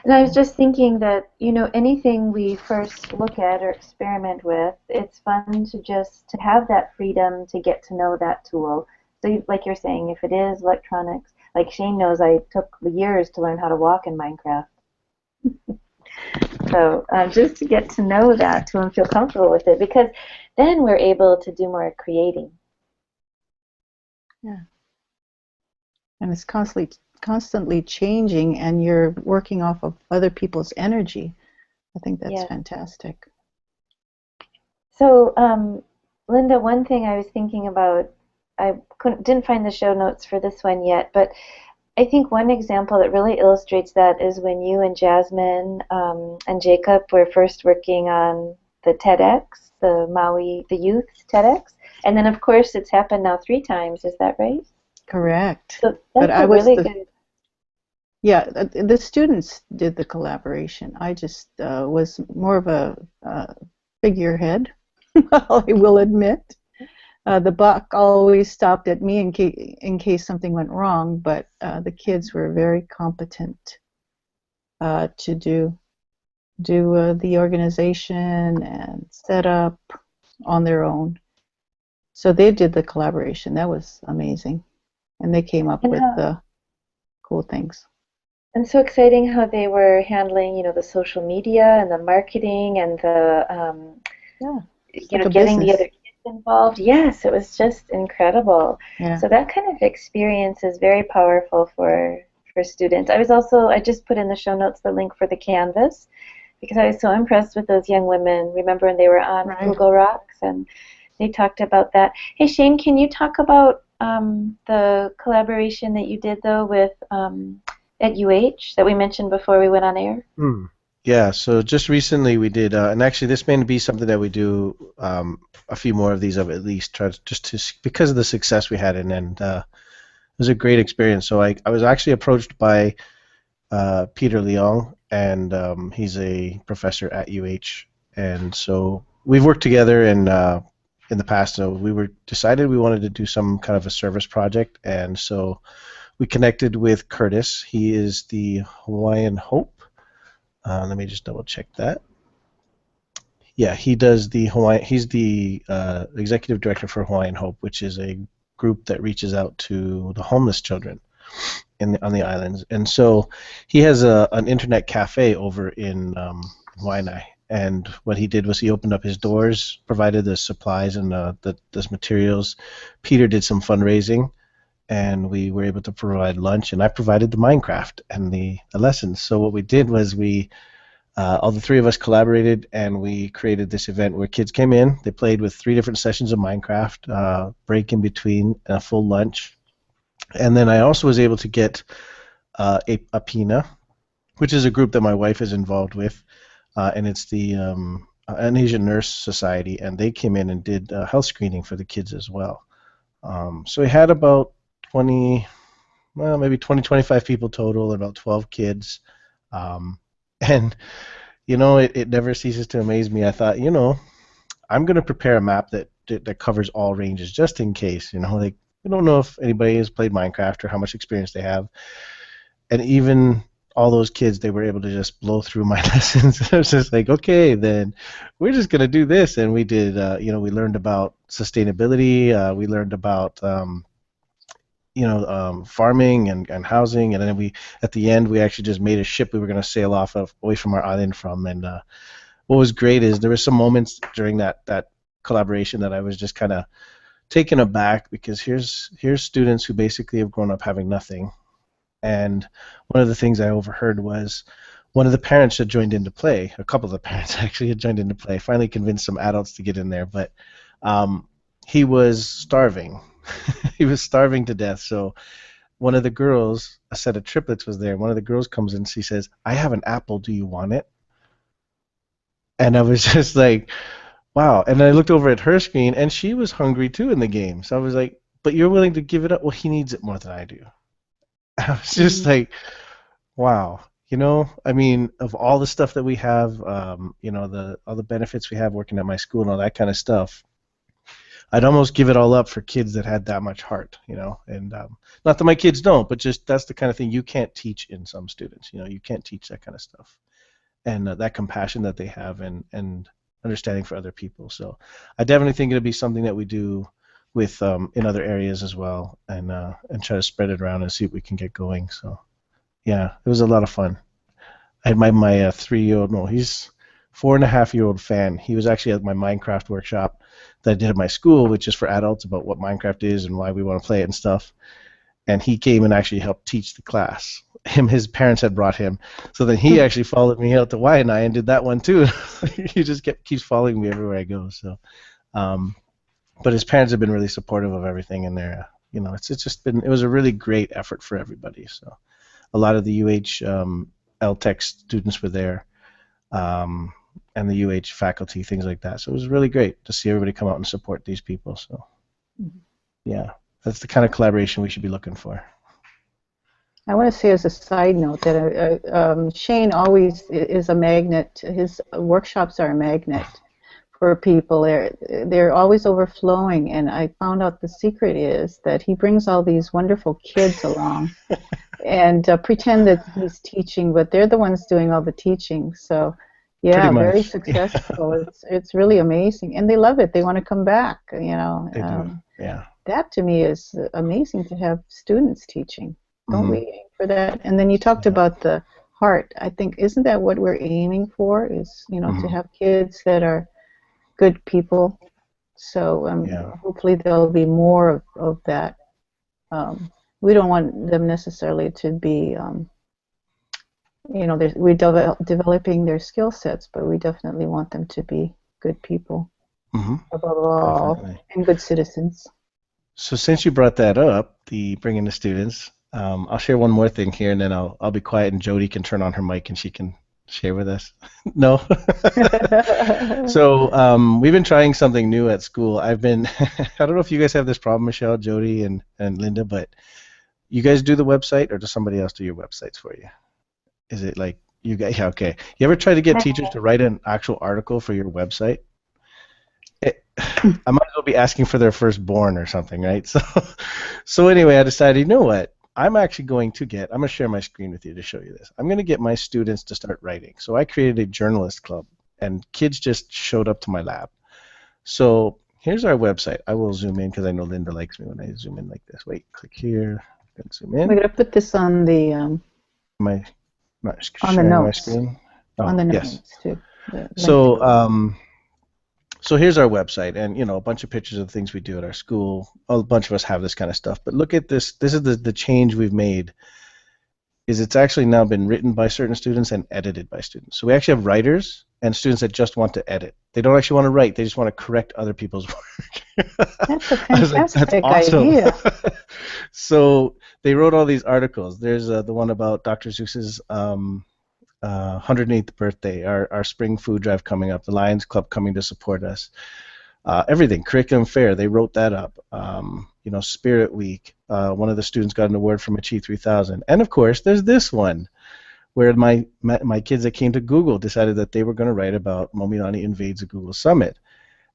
And I was just thinking that, you know, anything we first look at or experiment with, it's fun to just to have that freedom to get to know that tool. So, like you're saying, if it is electronics, like Shane knows, I took years to learn how to walk in Minecraft. So, just to get to know that tool and feel comfortable with it, because then we're able to do more creating. Yeah. And it's constantly changing, and you're working off of other people's energy. I think that's Yeah. fantastic. So, Linda, one thing I was thinking about, I didn't find the show notes for this one yet, but I think one example that really illustrates that is when you and Jasmine and Jacob were first working on the TEDx, the Maui, the youth TEDx, and then of course it's happened now 3 times. Is that right? Correct. So But that's I a was really the good. Yeah, the students did the collaboration. I just was more of a figurehead, I will admit. The buck always stopped at me in case something went wrong, but the kids were very competent to do the organization and set up on their own. So they did the collaboration. That was amazing, and they came up And with how, the cool things. and so exciting how they were handling, the social media and the marketing and the Yeah, it's like a getting the business. other kids involved. Yes, it was just incredible. Yeah. So that kind of experience is very powerful for students. I just put in the show notes the link for the Canvas because I was so impressed with those young women. Remember when they were on Right. Google Rocks and they talked about that. Hey Shane, can you talk about the collaboration that you did though with at UH that we mentioned before we went on air? Hmm. Yeah, so just recently we did, and actually this may be something that we do a few more of these of at least, try to, just to because of the success we had, and it was a great experience. So I was actually approached by Peter Leong, and he's a professor at UH, and so we've worked together in the past. So we were decided we wanted to do some kind of a service project, and so we connected with Curtis. He is the Hawaiian Hope. Let me just double check that. Yeah, he does the Hawaii. He's the executive director for Hawaiian Hope, which is a group that reaches out to the homeless children on the islands. And so he has an internet cafe over in Waianae. And what he did was he opened up his doors, provided the supplies and the materials. Peter did some fundraising, and we were able to provide lunch. And I provided the Minecraft and the lessons. So what we did was all the three of us collaborated, and we created this event where kids came in. They played with 3 different sessions of Minecraft, break in between, and a full lunch. And then I also was able to get APINA, which is a group that my wife is involved with, and it's the an Asian Nurse Society, and they came in and did health screening for the kids as well. So we had about 20, well, maybe 20, 25 people total, about 12 kids. And it never ceases to amaze me. I thought, I'm going to prepare a map that covers all ranges just in case. Like, we don't know if anybody has played Minecraft or how much experience they have. And even all those kids, they were able to just blow through my lessons. I was just like, okay, then we're just going to do this. And we did, we learned about sustainability. We learned about farming and housing, and then at the end we actually just made a ship we were going to sail off of away from our island from. And what was great is there were some moments during that collaboration that I was just kind of taken aback, because here's students who basically have grown up having nothing, and one of the things I overheard was one of the parents had joined into play. A couple of the parents actually had joined into play. Finally convinced some adults to get in there, but he was starving. He was starving to death. So one of the girls, a set of triplets was there. One of the girls comes in, she says, "I have an apple. Do you want it?" And I was just like, wow. And I looked over at her screen, and she was hungry too in the game. So I was like, but you're willing to give it up? Well, he needs it more than I do. I was just like, wow. I mean, of all the stuff that we have, all the benefits we have working at my school and all that kind of stuff, I'd almost give it all up for kids that had that much heart, and not that my kids don't, but just that's the kind of thing you can't teach in some students. You can't teach that kind of stuff, and that compassion that they have, and understanding for other people. So I definitely think it'll be something that we do with in other areas as well, and try to spread it around and see if we can get going. So yeah, it was a lot of fun. I had my 3-year-old, no, he's 4.5-year-old fan. He was actually at my Minecraft workshop that I did at my school, which is for adults, about what Minecraft is and why we want to play it and stuff. And he came and actually helped teach the class. His parents had brought him, so then he actually followed me out to Waianae and did that one too. He just keeps following me everywhere I go. So, but his parents have been really supportive of everything, and it's just been, it was a really great effort for everybody. So a lot of the UH LTech students were there, and the UH faculty, things like that. So it was really great to see everybody come out and support these people. So yeah, that's the kind of collaboration we should be looking for. I want to say as a side note that Shane always is a magnet. His workshops are a magnet for people. They're always overflowing, and I found out the secret is that he brings all these wonderful kids along and pretend that he's teaching, but they're the ones doing all the teaching. So yeah, very successful. It's really amazing, and they love it. They want to come back. They do. Yeah. That to me is amazing to have students teaching. Don't we aim for that? And then you talked about the heart. I think, isn't that what we're aiming for? Is to have kids that are good people. So hopefully there'll be more of that. We don't want them necessarily to be, we're developing their skill sets, but we definitely want them to be good people above all, and good citizens. So since you brought that up, the bringing the students. I'll share one more thing here, and then I'll be quiet, and Jody can turn on her mic, and she can share with us. No? So we've been trying something new at school. I don't know if you guys have this problem, Michelle, Jody, and Linda, but you guys do the website, or does somebody else do your websites for you? Is it like you guys? Yeah, okay. You ever try to get teachers to write an actual article for your website? I might as well be asking for their firstborn or something, right? So anyway, I decided, you know what? I'm going to share my screen with you to show you this. I'm going to get my students to start writing. So I created a journalist club, and kids just showed up to my lab. So here's our website. I will zoom in because I know Linda likes me when I zoom in like this. Wait, click here. Zoom in. We're going to put this on the on the notes. My screen. Oh, on the yes. notes too. So here's our website, and a bunch of pictures of things we do at our school. A bunch of us have this kind of stuff, but look at this. This is the change we've made. It's actually now been written by certain students and edited by students. So we actually have writers and students that just want to edit. They don't actually want to write. They just want to correct other people's work. That's a fantastic awesome. idea. So they wrote all these articles. There's the one about Dr. Seuss's 108th birthday, our spring food drive coming up, the Lions Club coming to support us, everything, curriculum fair, they wrote that up, Spirit Week, one of the students got an award from Achieve 3000, and of course there's this one where my kids that came to Google decided that they were going to write about Mominani invades a Google Summit,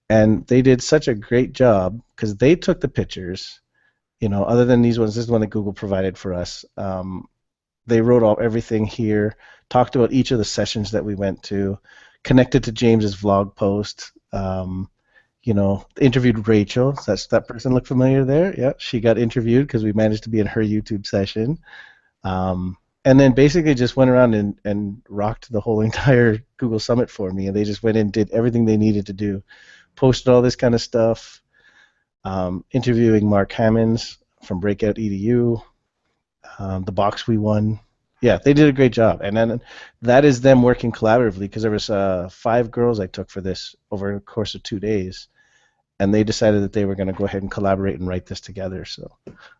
and they did such a great job because they took the pictures, other than these ones. This is one that Google provided for us. They wrote everything here, talked about each of the sessions that we went to, connected to James's vlog post, interviewed Rachel. Does that person look familiar there? Yeah, she got interviewed because we managed to be in her YouTube session. And then basically just went around and rocked the whole entire Google Summit for me, and they just went in and did everything they needed to do, posted all this kind of stuff, interviewing Mark Hammonds from Breakout EDU, the box we won. Yeah, they did a great job, and then that is them working collaboratively because there was 5 girls I took for this over the course of 2 days, and they decided that they were going to go ahead and collaborate and write this together. So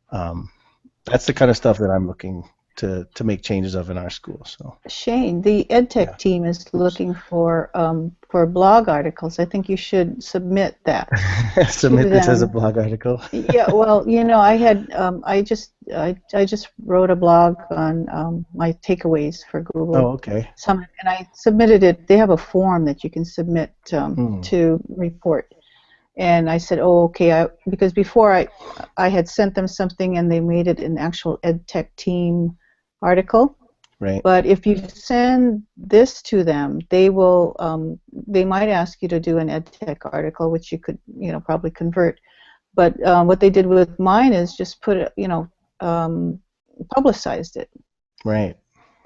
that's the kind of stuff that I'm looking to make changes of in our school. So Shane, the EdTech team is looking for blog articles. I think you should submit that. Submit this as a blog article. Yeah, well, I had I just wrote a blog on my takeaways for Google. Oh, okay. Summit, and I submitted it. They have a form that you can submit to report. And I said, oh, okay, because before I had sent them something and they made it an actual EdTech team article. Right. But if you send this to them, they will. They might ask you to do an EdTech article, which you could, probably convert. But what they did with mine is just put it, publicized it. Right.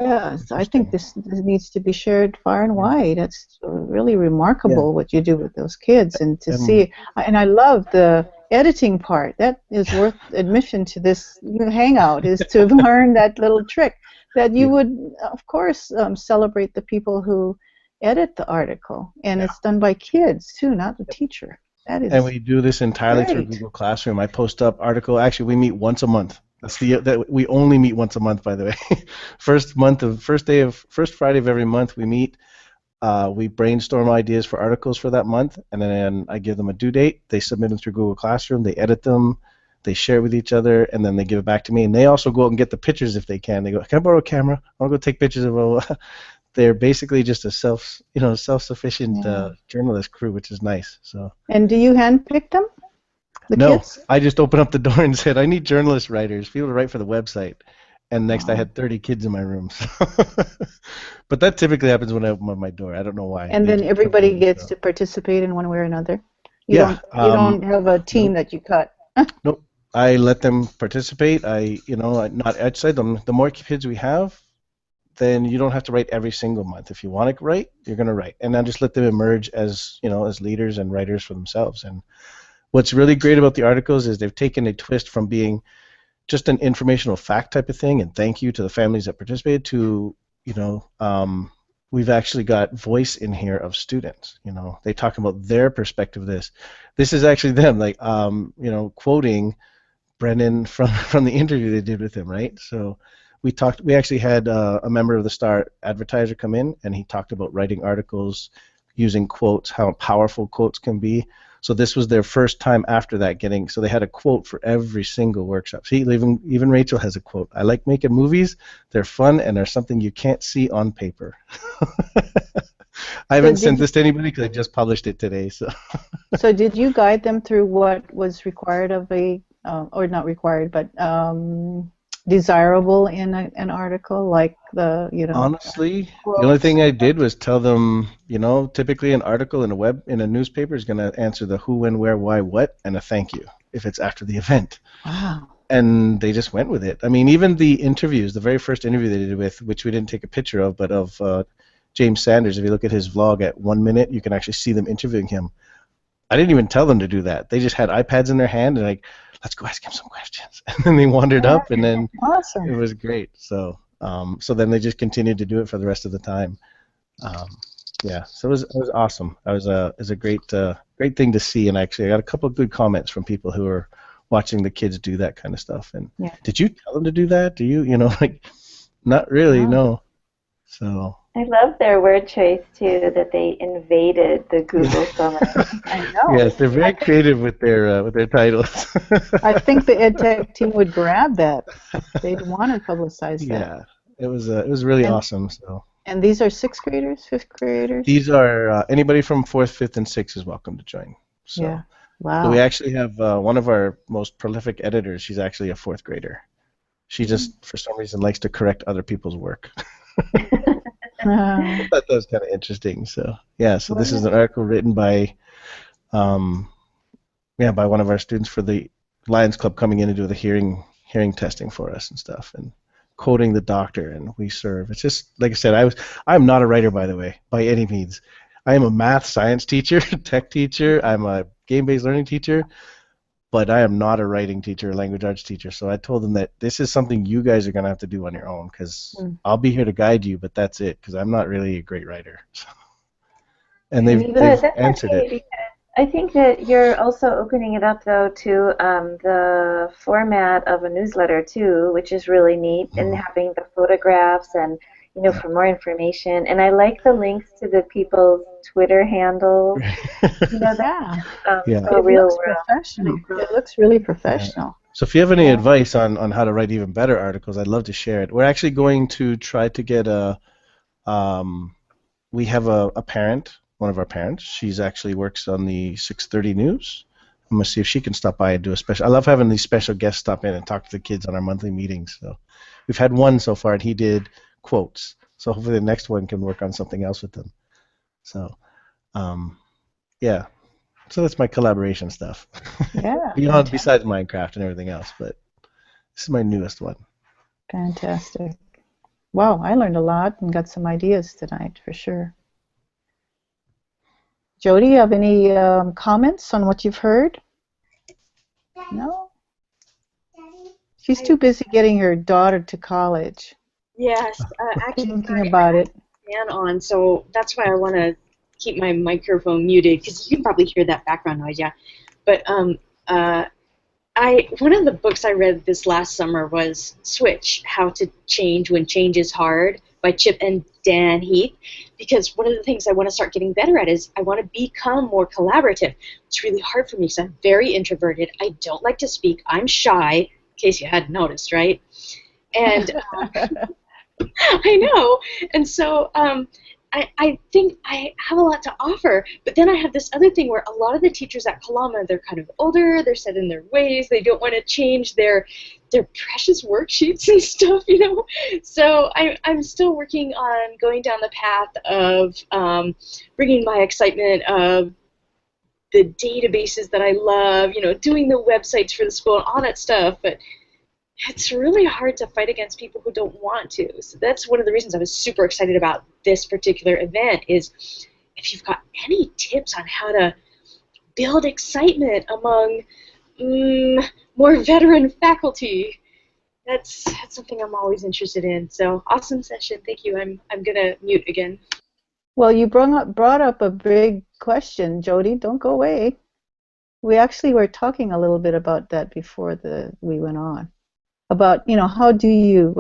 Yeah, so I think this needs to be shared far and wide. It's really remarkable what you do with those kids, and to see. And I love the editing part. That is worth admission to this hangout, is to learn that little trick. That you would, of course, celebrate the people who edit the article, and it's done by kids too, not the teacher. That is And we do this entirely through great. Google Classroom. I post up article. Actually, we meet once a month. That we only meet once a month, by the way. First Friday of every month we meet. We brainstorm ideas for articles for that month, and then I give them a due date. They submit them through Google Classroom. They edit them. They share with each other, and then they give it back to me. And they also go out and get the pictures if they can. They go, "Can I borrow a camera? I want to go take pictures of." They're basically just a self-sufficient journalist crew, which is nice. So. And do you handpick them? The No, kids? I just opened up the door and said, "I need journalist writers, people to write for the website." And next, I had 30 kids in my room. So. But that typically happens when I open up my door. I don't know why. And They then just everybody come in, gets so. to participate in one way or another. Yeah. You don't have a team that you cut. Nope. I let them participate. Not outside them. The more kids we have, then you don't have to write every single month. If you want to write, you're going to write, and I just let them emerge as as leaders and writers for themselves. And what's really great about the articles is they've taken a twist from being just an informational fact type of thing, and thank you to the families that participated, to we've actually got voice in here of students. They talk about their perspective of this. This is actually them, like quoting Brendan from the interview they did with him, right? So we actually had a member of the Star advertiser come in, and he talked about writing articles using quotes, how powerful quotes can be. So this was their first time after that so they had a quote for every single workshop. See, even Rachel has a quote. "I like making movies. They're fun, and they're something you can't see on paper." I haven't sent this to anybody because I just published it today. So did you guide them through what was required of or not required, but desirable in an article, like Honestly, the only thing I did was tell them, typically an article in a newspaper is going to answer the who, when, where, why, what, and a thank you if it's after the event. Wow. And they just went with it. I mean, even the interviews, the very first interview they did with, which we didn't take a picture of, but of James Sanders, if you look at his vlog at 1 minute, you can actually see them interviewing him. I didn't even tell them to do that. They just had iPads in their hand and like, "Let's go ask him some questions." And then they wandered up, and then Awesome. it was great. So then they just continued to do it for the rest of the time. So it was awesome. It was a great thing to see, and actually I got a couple of good comments from people who are watching the kids do that kind of stuff. And did you tell them to do that? Do you like, not really, no. So I love their word choice too, that they invaded the Google Summit. I know. Yes, they're very creative with their titles. I think the EdTech team would grab that. They'd want to publicize that. Yeah, it was really awesome. So. And these are 6th graders, 5th graders? These are anybody from 4th, 5th, and 6th is welcome to join. So, yeah. Wow. So we actually have one of our most prolific editors. She's actually a 4th grader. She just, for some reason, likes to correct other people's work. I thought that was kind of interesting. So so this is an article written by one of our students for the Lions Club, coming in to do the hearing testing for us and stuff, and quoting the doctor, and we serve. It's just, like I said, I'm not a writer, by the way, by any means. I am a math science teacher, tech teacher, I'm a game-based learning teacher, but I am not a writing teacher or language arts teacher. So I told them that this is something you guys are going to have to do on your own, because I'll be here to guide you, but that's it, because I'm not really a great writer. And they've answered it. I think that you're also opening it up, though, to the format of a newsletter, too, which is really neat, and having the photographs and, for more information. And I like the links to the people's Twitter handles. It looks professional. It looks really professional. Yeah. So if you have any advice on how to write even better articles, I'd love to share it. We're actually going to try to get we have a parent, one of our parents. She's actually works on the 6:30 news. I'm going to see if she can stop by and do a special. I love having these special guests stop in and talk to the kids on our monthly meetings. So we've had one so far, and he did quotes. So hopefully the next one can work on something else with them. So, So that's my collaboration stuff. Yeah. Besides Minecraft and everything else, but this is my newest one. Fantastic. Wow, I learned a lot and got some ideas tonight, for sure. Jody, you have any comments on what you've heard? No? She's too busy getting her daughter to college. Yes, actually, thinking about it. On, so that's why I want to keep my microphone muted because you can probably hear that background noise, yeah. But one of the books I read this last summer was Switch: How to Change When Change is Hard by Chip and Dan Heath, because one of the things I want to start getting better at is I want to become more collaborative. It's really hard for me because I'm very introverted. I don't like to speak. I'm shy, in case you hadn't noticed, right? And I know. And so I think I have a lot to offer, but then I have this other thing where a lot of the teachers at Kalama, they're kind of older, they're set in their ways, they don't want to change their precious worksheets and stuff, you know. So I'm still working on going down the path of bringing my excitement of the databases that I love, you know, doing the websites for the school and all that stuff, but it's really hard to fight against people who don't want to. So that's one of the reasons I was super excited about this particular event is if you've got any tips on how to build excitement among more veteran faculty, that's something I'm always interested in. So awesome session. Thank you. I'm going to mute again. Well, you brought up a big question, Jody. Don't go away. We actually were talking a little bit about that before we went on. About, you know, how do you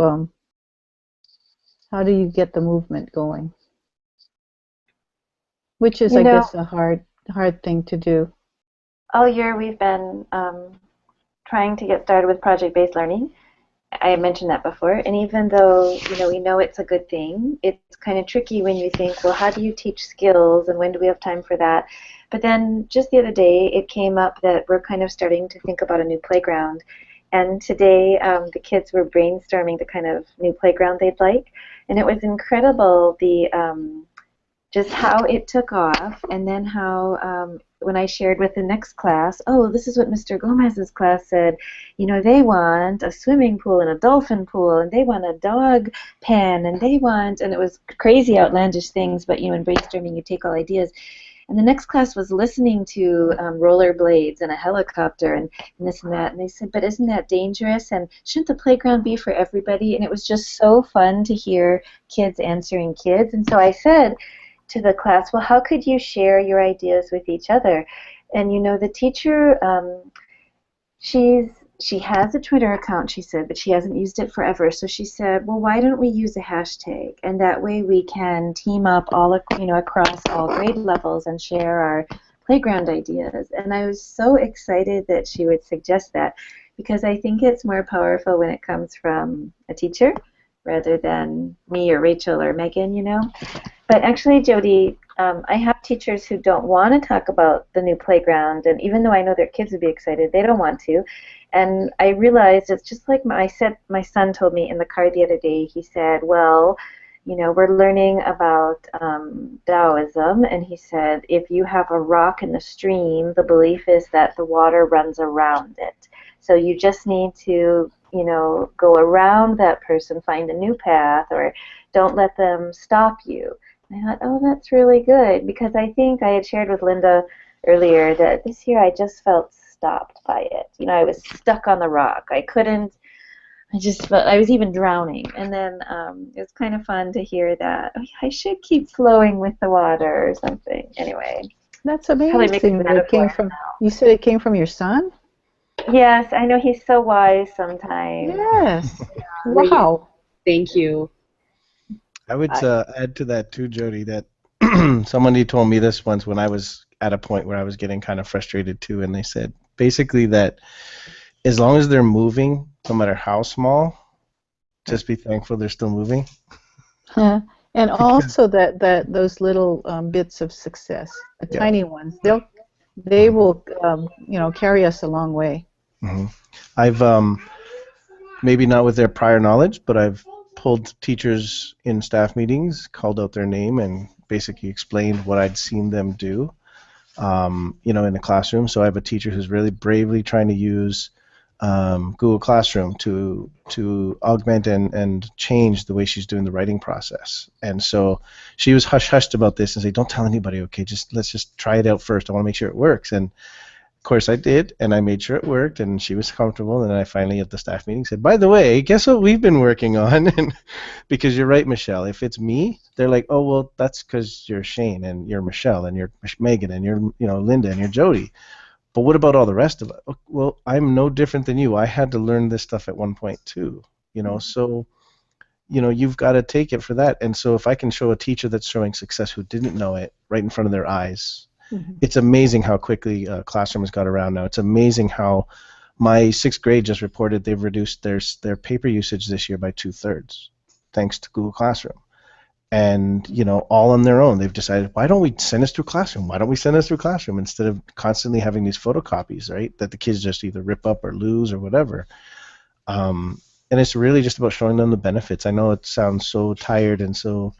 get the movement going? Which is, I guess, a hard thing to do. All year we've been trying to get started with project-based learning. I mentioned that before, and even though, you know, we know it's a good thing, it's kind of tricky when you think, well, how do you teach skills, and when do we have time for that? But then just the other day, it came up that we're kind of starting to think about a new playground. And today, the kids were brainstorming the kind of new playground they'd like, and it was incredible just how it took off, and then how when I shared with the next class, oh, this is what Mr. Gomez's class said. You know, they want a swimming pool and a dolphin pool, and they want a dog pen, and and it was crazy, outlandish things. But you know, in brainstorming, you take all ideas. And the next class was listening to rollerblades and a helicopter and this and that. And they said, but isn't that dangerous? And shouldn't the playground be for everybody? And it was just so fun to hear kids answering kids. And so I said to the class, well, how could you share your ideas with each other? And, you know, the teacher, she has a Twitter account, she said, but she hasn't used it forever. So she said, well, why don't we use a hashtag? And that way we can team up all, you know, across all grade levels and share our playground ideas. And I was so excited that she would suggest that, because I think it's more powerful when it comes from a teacher rather than me or Rachel or Megan, you know. But actually, Jody, I have teachers who don't want to talk about the new playground, and even though I know their kids would be excited, they don't want to. And I realized it's just like my son told me in the car the other day. He said, well, you know, we're learning about Taoism, and he said, if you have a rock in the stream, the belief is that the water runs around it. So you just need to, you know, go around that person, find a new path, or don't let them stop you. And I thought, oh, that's really good, because I think I had shared with Linda earlier that this year I just felt stopped by it. You know, I was stuck on the rock. I just felt, I was even drowning. And then it was kind of fun to hear that, oh, I should keep flowing with the water or something. Anyway. That's amazing. That it came from, you said it came from your son? Yes, I know, he's so wise sometimes. Yes. Wow. Thank you. I would add to that too, Jody, that somebody told me this once when I was at a point where I was getting kind of frustrated too, and they said basically that as long as they're moving, no matter how small, just be thankful they're still moving. And also that those little bits of success, the tiny ones, they will you know, carry us a long way. Mm-hmm. I've maybe not with their prior knowledge, but I've pulled teachers in staff meetings, called out their name, and basically explained what I'd seen them do, you know, in the classroom. So I have a teacher who's really bravely trying to use Google Classroom to augment and change the way she's doing the writing process. And so she was hush-hushed about this and said, don't tell anybody, okay, let's just try it out first. I want to make sure it works. And Of course I did, and I made sure it worked, and she was comfortable. And then I finally, at the staff meeting, said, "By the way, guess what we've been working on?" And because you're right, Michelle. If it's me, they're like, "Oh, well, that's because you're Shane, and you're Michelle, and you're Megan, and you're Linda, and you're Jody. But what about all the rest of it?" Well, I'm no different than you. I had to learn this stuff at one point too. So you've got to take it for that. And so if I can show a teacher that's showing success who didn't know it right in front of their eyes. It's amazing how quickly Classroom has got around now. It's amazing how my sixth grade just reported they've reduced their paper usage this year by 2/3, thanks to Google Classroom. And all on their own, they've decided, why don't we send this through Classroom? Why don't we send this through Classroom instead of constantly having these photocopies, right? That the kids just either rip up or lose or whatever. And it's really just about showing them the benefits. I know it sounds so tired and so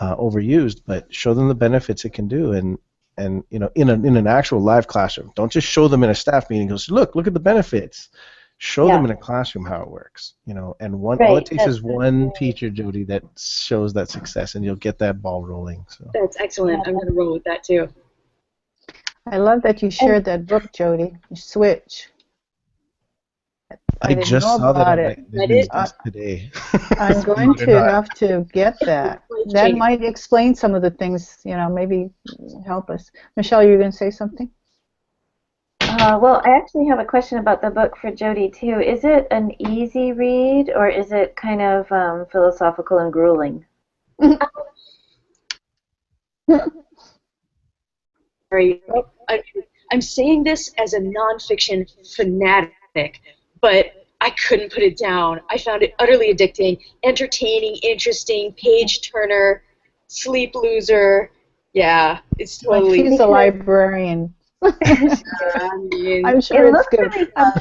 overused, but show them the benefits it can do. And in an actual live classroom. Don't just show them in a staff meeting. Goes, look at the benefits. Show them in a classroom how it works. And all it takes is one teacher, Jody, that shows that success, and you'll get that ball rolling. So that's excellent. I'm going to roll with that too. I love that you shared that book, Jody. Switch. I just saw that on my business desk today. I'm going to have to get that. That might explain some of the things, maybe help us. Michelle, you're going to say something? Well, I actually have a question about the book for Jody, too. Is it an easy read, or is it kind of philosophical and grueling? I'm saying this as a nonfiction fanatic, but I couldn't put it down. I found it utterly addicting, entertaining, interesting, page-turner, sleep loser. Yeah, it's totally... She's a librarian. I'm sure it's good. Really fun,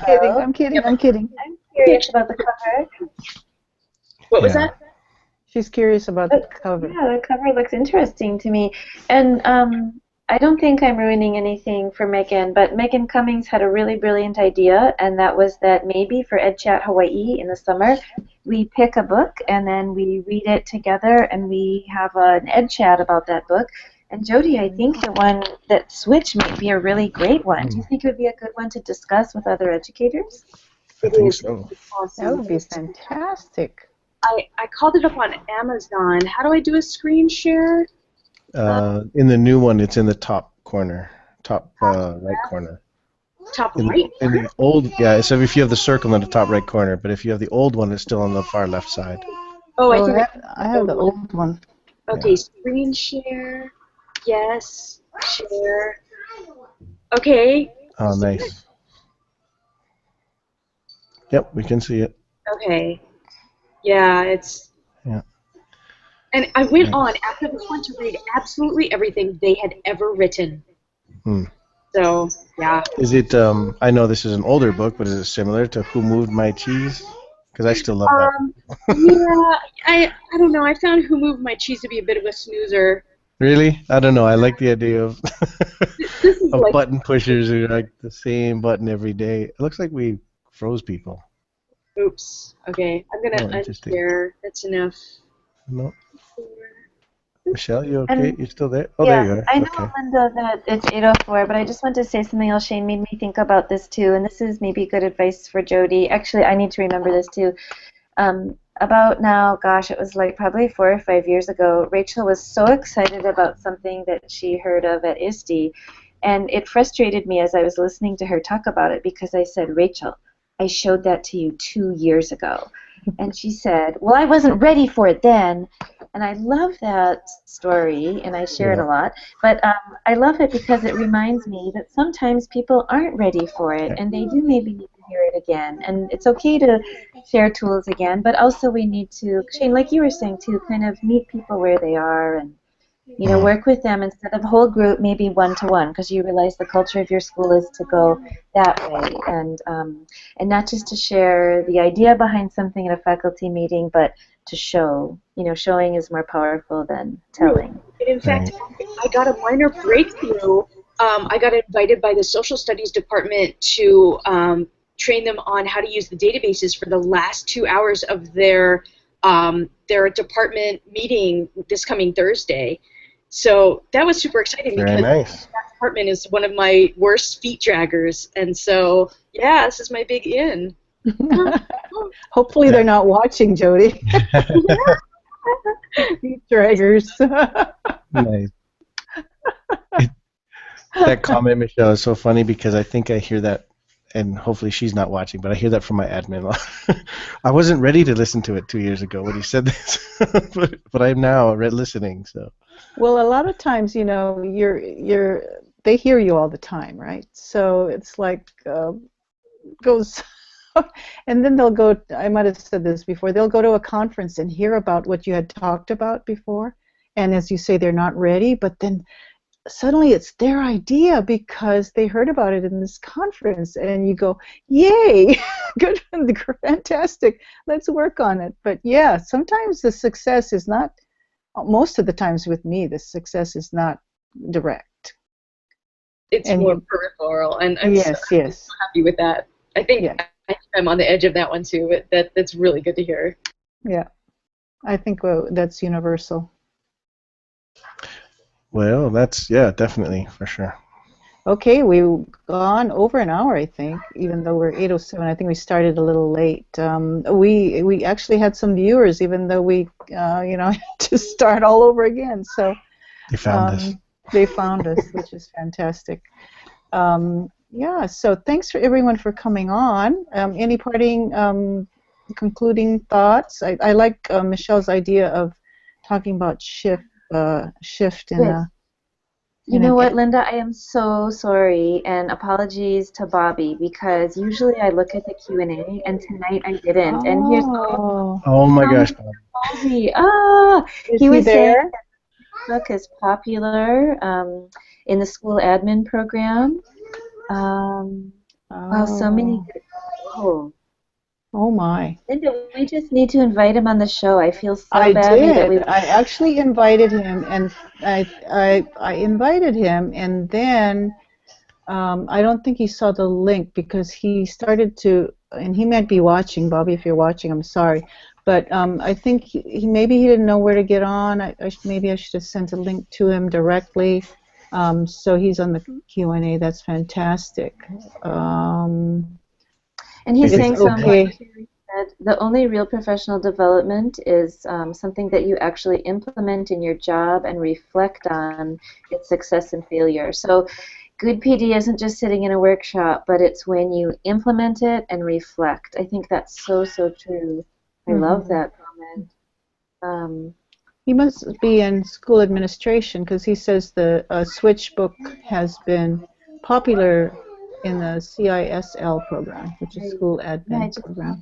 I'm kidding. I'm curious about the cover. What was that? She's curious about the cover. Yeah, the cover looks interesting to me. And I don't think I'm ruining anything for Megan, but Megan Cummings had a really brilliant idea, and that was that maybe for EdChat Hawaii in the summer, we pick a book and then we read it together and we have an EdChat about that book. And Jody, I think the one that Switch might be a really great one. Do you think it would be a good one to discuss with other educators? I think so. Awesome. That would be fantastic. I called it up on Amazon. How do I do a screen share? In the new one, it's in the top corner, right corner. Top right? In the old, yeah, so if you have the circle in the top right corner, but if you have the old one, it's still on the far left side. Oh, I think I have the old one. Okay, screen share. Yes, share. Okay. Oh, nice. Yep, we can see it. Okay. Yeah, it's... Yeah. And I went on after this one to read absolutely everything they had ever written. So, yeah. Is it, I know this is an older book, but is it similar to Who Moved My Cheese? Because I still love that. Yeah, I don't know. I found Who Moved My Cheese to be a bit of a snoozer. Really? I don't know. I like the idea of, of like, button pushers who like the same button every day. It looks like we froze people. Oops. Okay. I'm going to unshare. That's enough. No. Michelle, you okay? And, you still there? Oh, yeah, there you are. I know, Okay. Linda, that it's 8:04, but I just want to say something else. Shane made me think about this too, and this is maybe good advice for Jody. Actually, I need to remember this too. About now, gosh, it was like probably 4 or 5 years ago, Rachel was so excited about something that she heard of at ISTE, and it frustrated me as I was listening to her talk about it because I said, Rachel, I showed that to you 2 years ago. And she said, well, I wasn't ready for it then. And I love that story, and I share it a lot. But I love it because it reminds me that sometimes people aren't ready for it, and they do maybe need to hear it again. And it's okay to share tools again, but also we need to, Shane, like you were saying too, kind of meet people where they are and work with them instead of whole group, maybe one-to-one, because you realize the culture of your school is to go that way, and not just to share the idea behind something at a faculty meeting, but to show. Showing is more powerful than telling. In fact, I got a minor breakthrough. I got invited by the social studies department to train them on how to use the databases for the last 2 hours of their department meeting this coming Thursday. So that was super exciting. Very nice. apartment is one of my worst feet draggers, and so yeah, this is my big in. Hopefully they're not watching, Jody. Feet draggers. Nice. That comment, Michelle, is so funny because I think I hear that, and hopefully she's not watching, but I hear that from my admin. I wasn't ready to listen to it 2 years ago when he said this, but I'm now listening. So. Well, a lot of times, they hear you all the time, right? So it's like goes, and then they'll go. I might have said this before. They'll go to a conference and hear about what you had talked about before, and as you say, they're not ready, but then suddenly it's their idea because they heard about it in this conference, and you go, yay, good, fantastic, let's work on it. But yeah, sometimes the success is not, most of the times with me, the success is not direct. It's more peripheral, and I'm yes. so happy with that. I think I'm on the edge of that one too, but that's really good to hear. Yeah, I think that's universal. Well, that's, definitely, for sure. Okay, we've gone over an hour, I think, even though we're 8:07. I think we started a little late. We actually had some viewers, even though we, had to start all over again. So they found us. They found us, which is fantastic. So thanks for everyone for coming on. Any parting concluding thoughts? I like Michelle's idea of talking about shift in You know what, Linda? I am so sorry, and apologies to Bobby, because usually I look at the Q&A, and tonight I didn't. And here's oh my gosh, Bobby. He was there. Facebook is popular in the school admin program. Wow, so many. Oh my. Linda, we just need to invite him on the show. I feel so badly that we. I actually invited him, and I invited him, and then I don't think he saw the link because he started to, and he might be watching. Bobby, if you're watching, I'm sorry, but I think maybe he didn't know where to get on. Maybe I should have sent a link to him directly. So he's on the Q&A. That's fantastic. And he's saying something. The only real professional development is something that you actually implement in your job and reflect on its success and failure. So good PD isn't just sitting in a workshop, but it's when you implement it and reflect. I think that's so true. I love that comment. He must be in school administration because he says the Switch book has been popular in the CISL program, which is school admin program.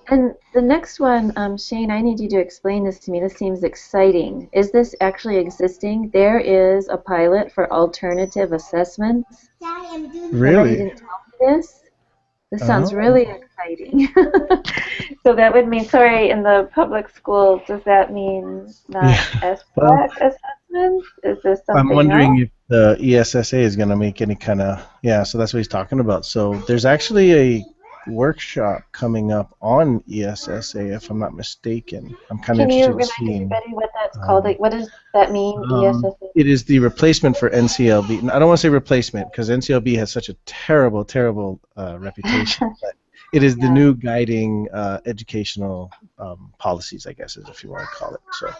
And the next one, Shane, I need you to explain this to me. This seems exciting. Is this actually existing? There is a pilot for alternative assessments. Really? You didn't tell me this? This sounds really exciting. So that would mean, sorry, in the public school, does that mean not SBAC assessments? Is this something I'm wondering else? if the ESSA is going to make any kind of, so that's what he's talking about. So there's actually a workshop coming up on ESSA, if I'm not mistaken. I'm kind of interested in seeing. Can you remind everybody what that's called? What does that mean, ESSA? It is the replacement for NCLB. I don't want to say replacement because NCLB has such a terrible reputation. But it is the new guiding educational policies, I guess, is if you want to call it. So,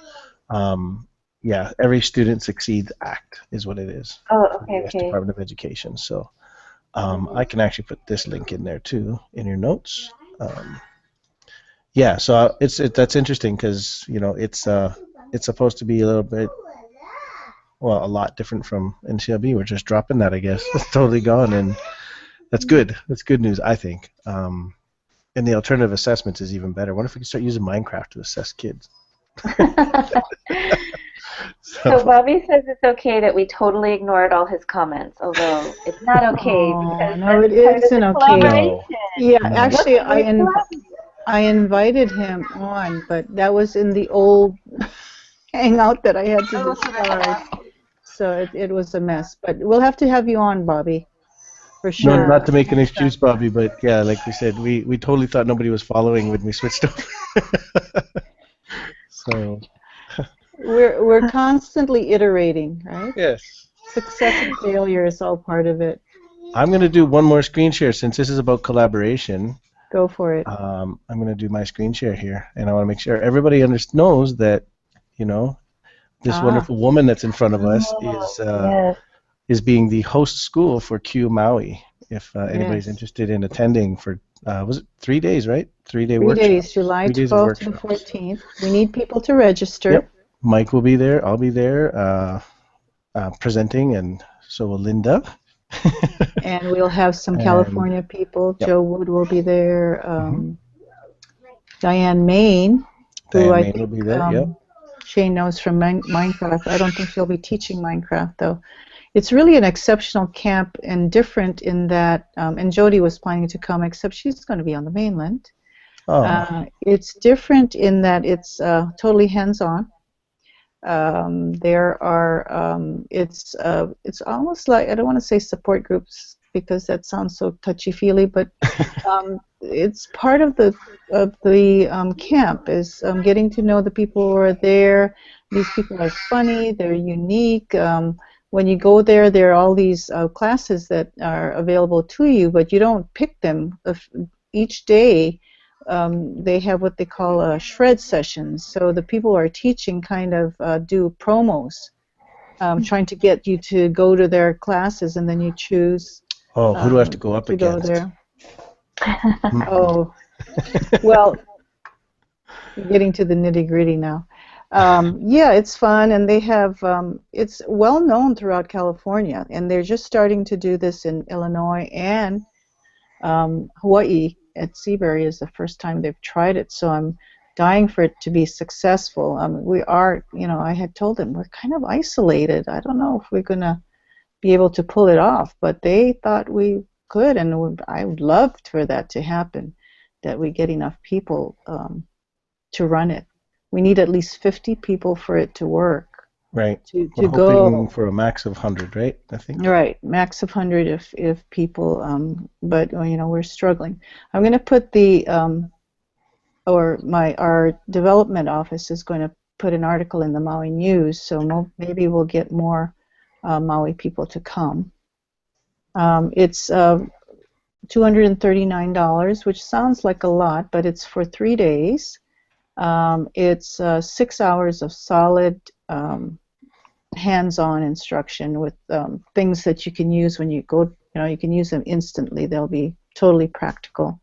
Every Student Succeeds Act is what it is. Oh, okay. U.S. Department of Education. So. I can actually put this link in there too in your notes. So that's interesting because it's supposed to be a little bit, a lot different from NCLB. We're just dropping that, I guess. It's totally gone, and that's good. That's good news, I think. And the alternative assessments is even better. What if we could start using Minecraft to assess kids? So Bobby says it's okay that we totally ignored all his comments, although it's not okay. No, it isn't okay. No. Yeah, actually, I invited him on, but that was in the old hangout that I had to discard. So it was a mess. But we'll have to have you on, Bobby, for sure. No, not to make an excuse, Bobby, but like we said, we totally thought nobody was following when we switched over. So. We're constantly iterating, right? Yes. Success and failure is all part of it. I'm going to do one more screen share since this is about collaboration. Go for it. I'm going to do my screen share here, and I want to make sure everybody knows that, this wonderful woman that's in front of us is being the host school for Q Maui. If anybody's interested in attending for, was it 3 days, right? 3-day workshop. 3 days, July 12th to the 14th. We need people to register. Yep. Mike will be there. I'll be there presenting, and so will Linda. And we'll have some California people. Yep. Joe Wood will be there. Diane Main, who I think will be there. Yep. Shane knows from Minecraft. I don't think she'll be teaching Minecraft, though. It's really an exceptional camp and different in that, and Jody was planning to come, except she's going to be on the mainland. It's different in that it's totally hands-on. There are, it's almost like, I don't want to say support groups because that sounds so touchy-feely, but it's part of the camp is getting to know the people who are there. These people are funny, they're unique. When you go there, there are all these classes that are available to you, but you don't pick them. Each day, they have what they call shred sessions. So the people who are teaching kind of do promos, trying to get you to go to their classes, and then you choose. Oh, who do I have to go up against? Go there. Oh, well, getting to the nitty-gritty now. Yeah, it's fun, and they have, it's well known throughout California, and they're just starting to do this in Illinois and Hawaii. At Seabury is the first time they've tried it, so I'm dying for it to be successful. We are, I had told them we're kind of isolated. I don't know if we're going to be able to pull it off, but they thought we could, and I would love for that to happen, that we get enough people to run it. We need at least 50 people for it to work. Right. We're hoping for a max of 100, right? I think. Right, max of 100 if people, but we're struggling. I'm going to put our development office is going to put an article in the Maui News, so maybe we'll get more Maui people to come. It's $239, which sounds like a lot, but it's for 3 days. It's 6 hours of solid hands-on instruction with things that you can use when you go. You can use them instantly. They'll be totally practical.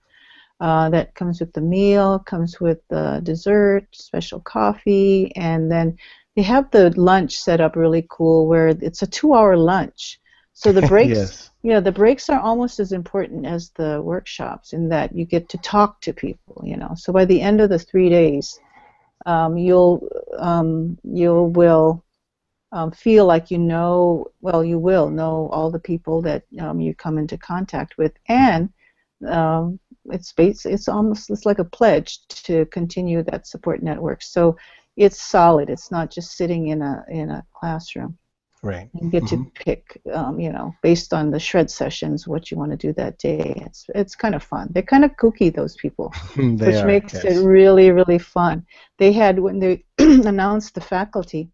That comes with the meal, comes with the dessert, special coffee, and then they have the lunch set up really cool where it's a 2-hour lunch. So the breaks, yes. Yeah, the breaks are almost as important as the workshops in that you get to talk to people. So by the end of the 3 days, you will feel like you will know all the people that you come into contact with, and it's like a pledge to continue that support network. So it's solid. It's not just sitting in a classroom. Right. You get to pick, based on the shred sessions, what you want to do that day. It's kind of fun. They're kind of kooky, those people, which makes it really, really fun. They had, when they announced the faculty,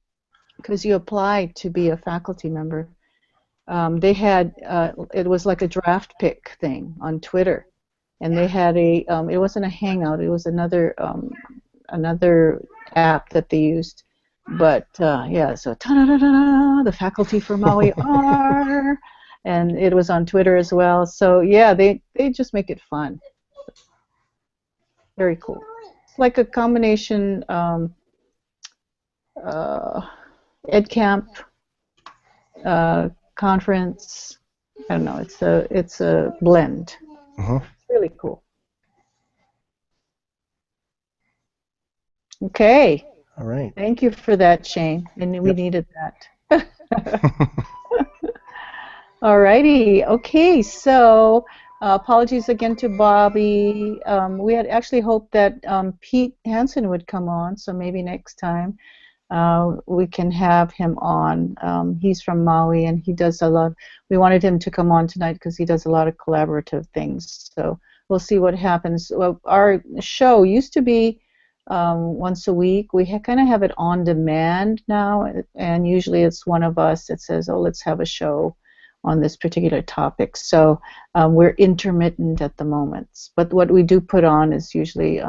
because you applied to be a faculty member, they had, it was like a draft pick thing on Twitter, and they had it wasn't a Hangout, it was another app that they used. But so ta-da-da-da-da, the faculty for Maui are, and it was on Twitter as well. So yeah, they just make it fun. Very cool. It's like a combination ed camp, conference. I don't know. It's a blend. It's really cool. Okay. All right. Thank you for that, Shane. And we needed that. All righty. Okay, so apologies again to Bobby. We had actually hoped that Pete Hansen would come on, so maybe next time we can have him on. He's from Maui, and he does a lot. We wanted him to come on tonight because he does a lot of collaborative things. So we'll see what happens. Well, our show used to be once a week. We kind of have it on demand now, and usually it's one of us that says, oh, let's have a show on this particular topic. So we're intermittent at the moment. But what we do put on is usually,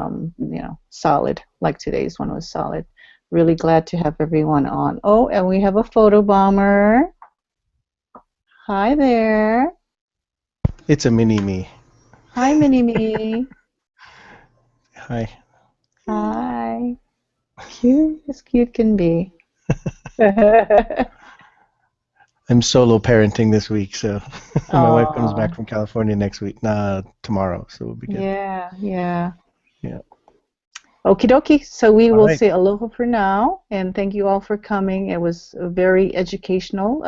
solid, like today's one was solid. Really glad to have everyone on. Oh, and we have a photo bomber. Hi there. It's a mini-me. Hi, Mini-Me. Hi. Hi. Cute as cute can be. I'm solo parenting this week, so my wife comes Aw. back from California next week, tomorrow, so we'll be good. Yeah, yeah. Yeah. Okie dokie. So we All will right. say aloha for now, and thank you all for coming. It was very educational.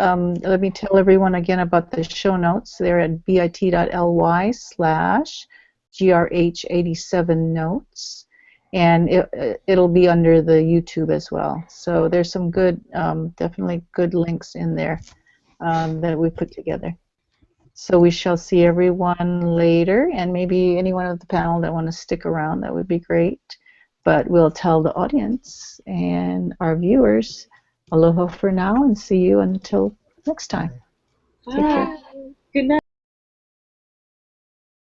Let me tell everyone again about the show notes. They're at bit.ly/grh87 notes, and it'll be under the YouTube as well. So there's some good, definitely good links in there that we put together. So we shall see everyone later, and maybe anyone of the panel that want to stick around, that would be great. But we'll tell the audience and our viewers aloha for now, and see you until next time. Take care. Good night.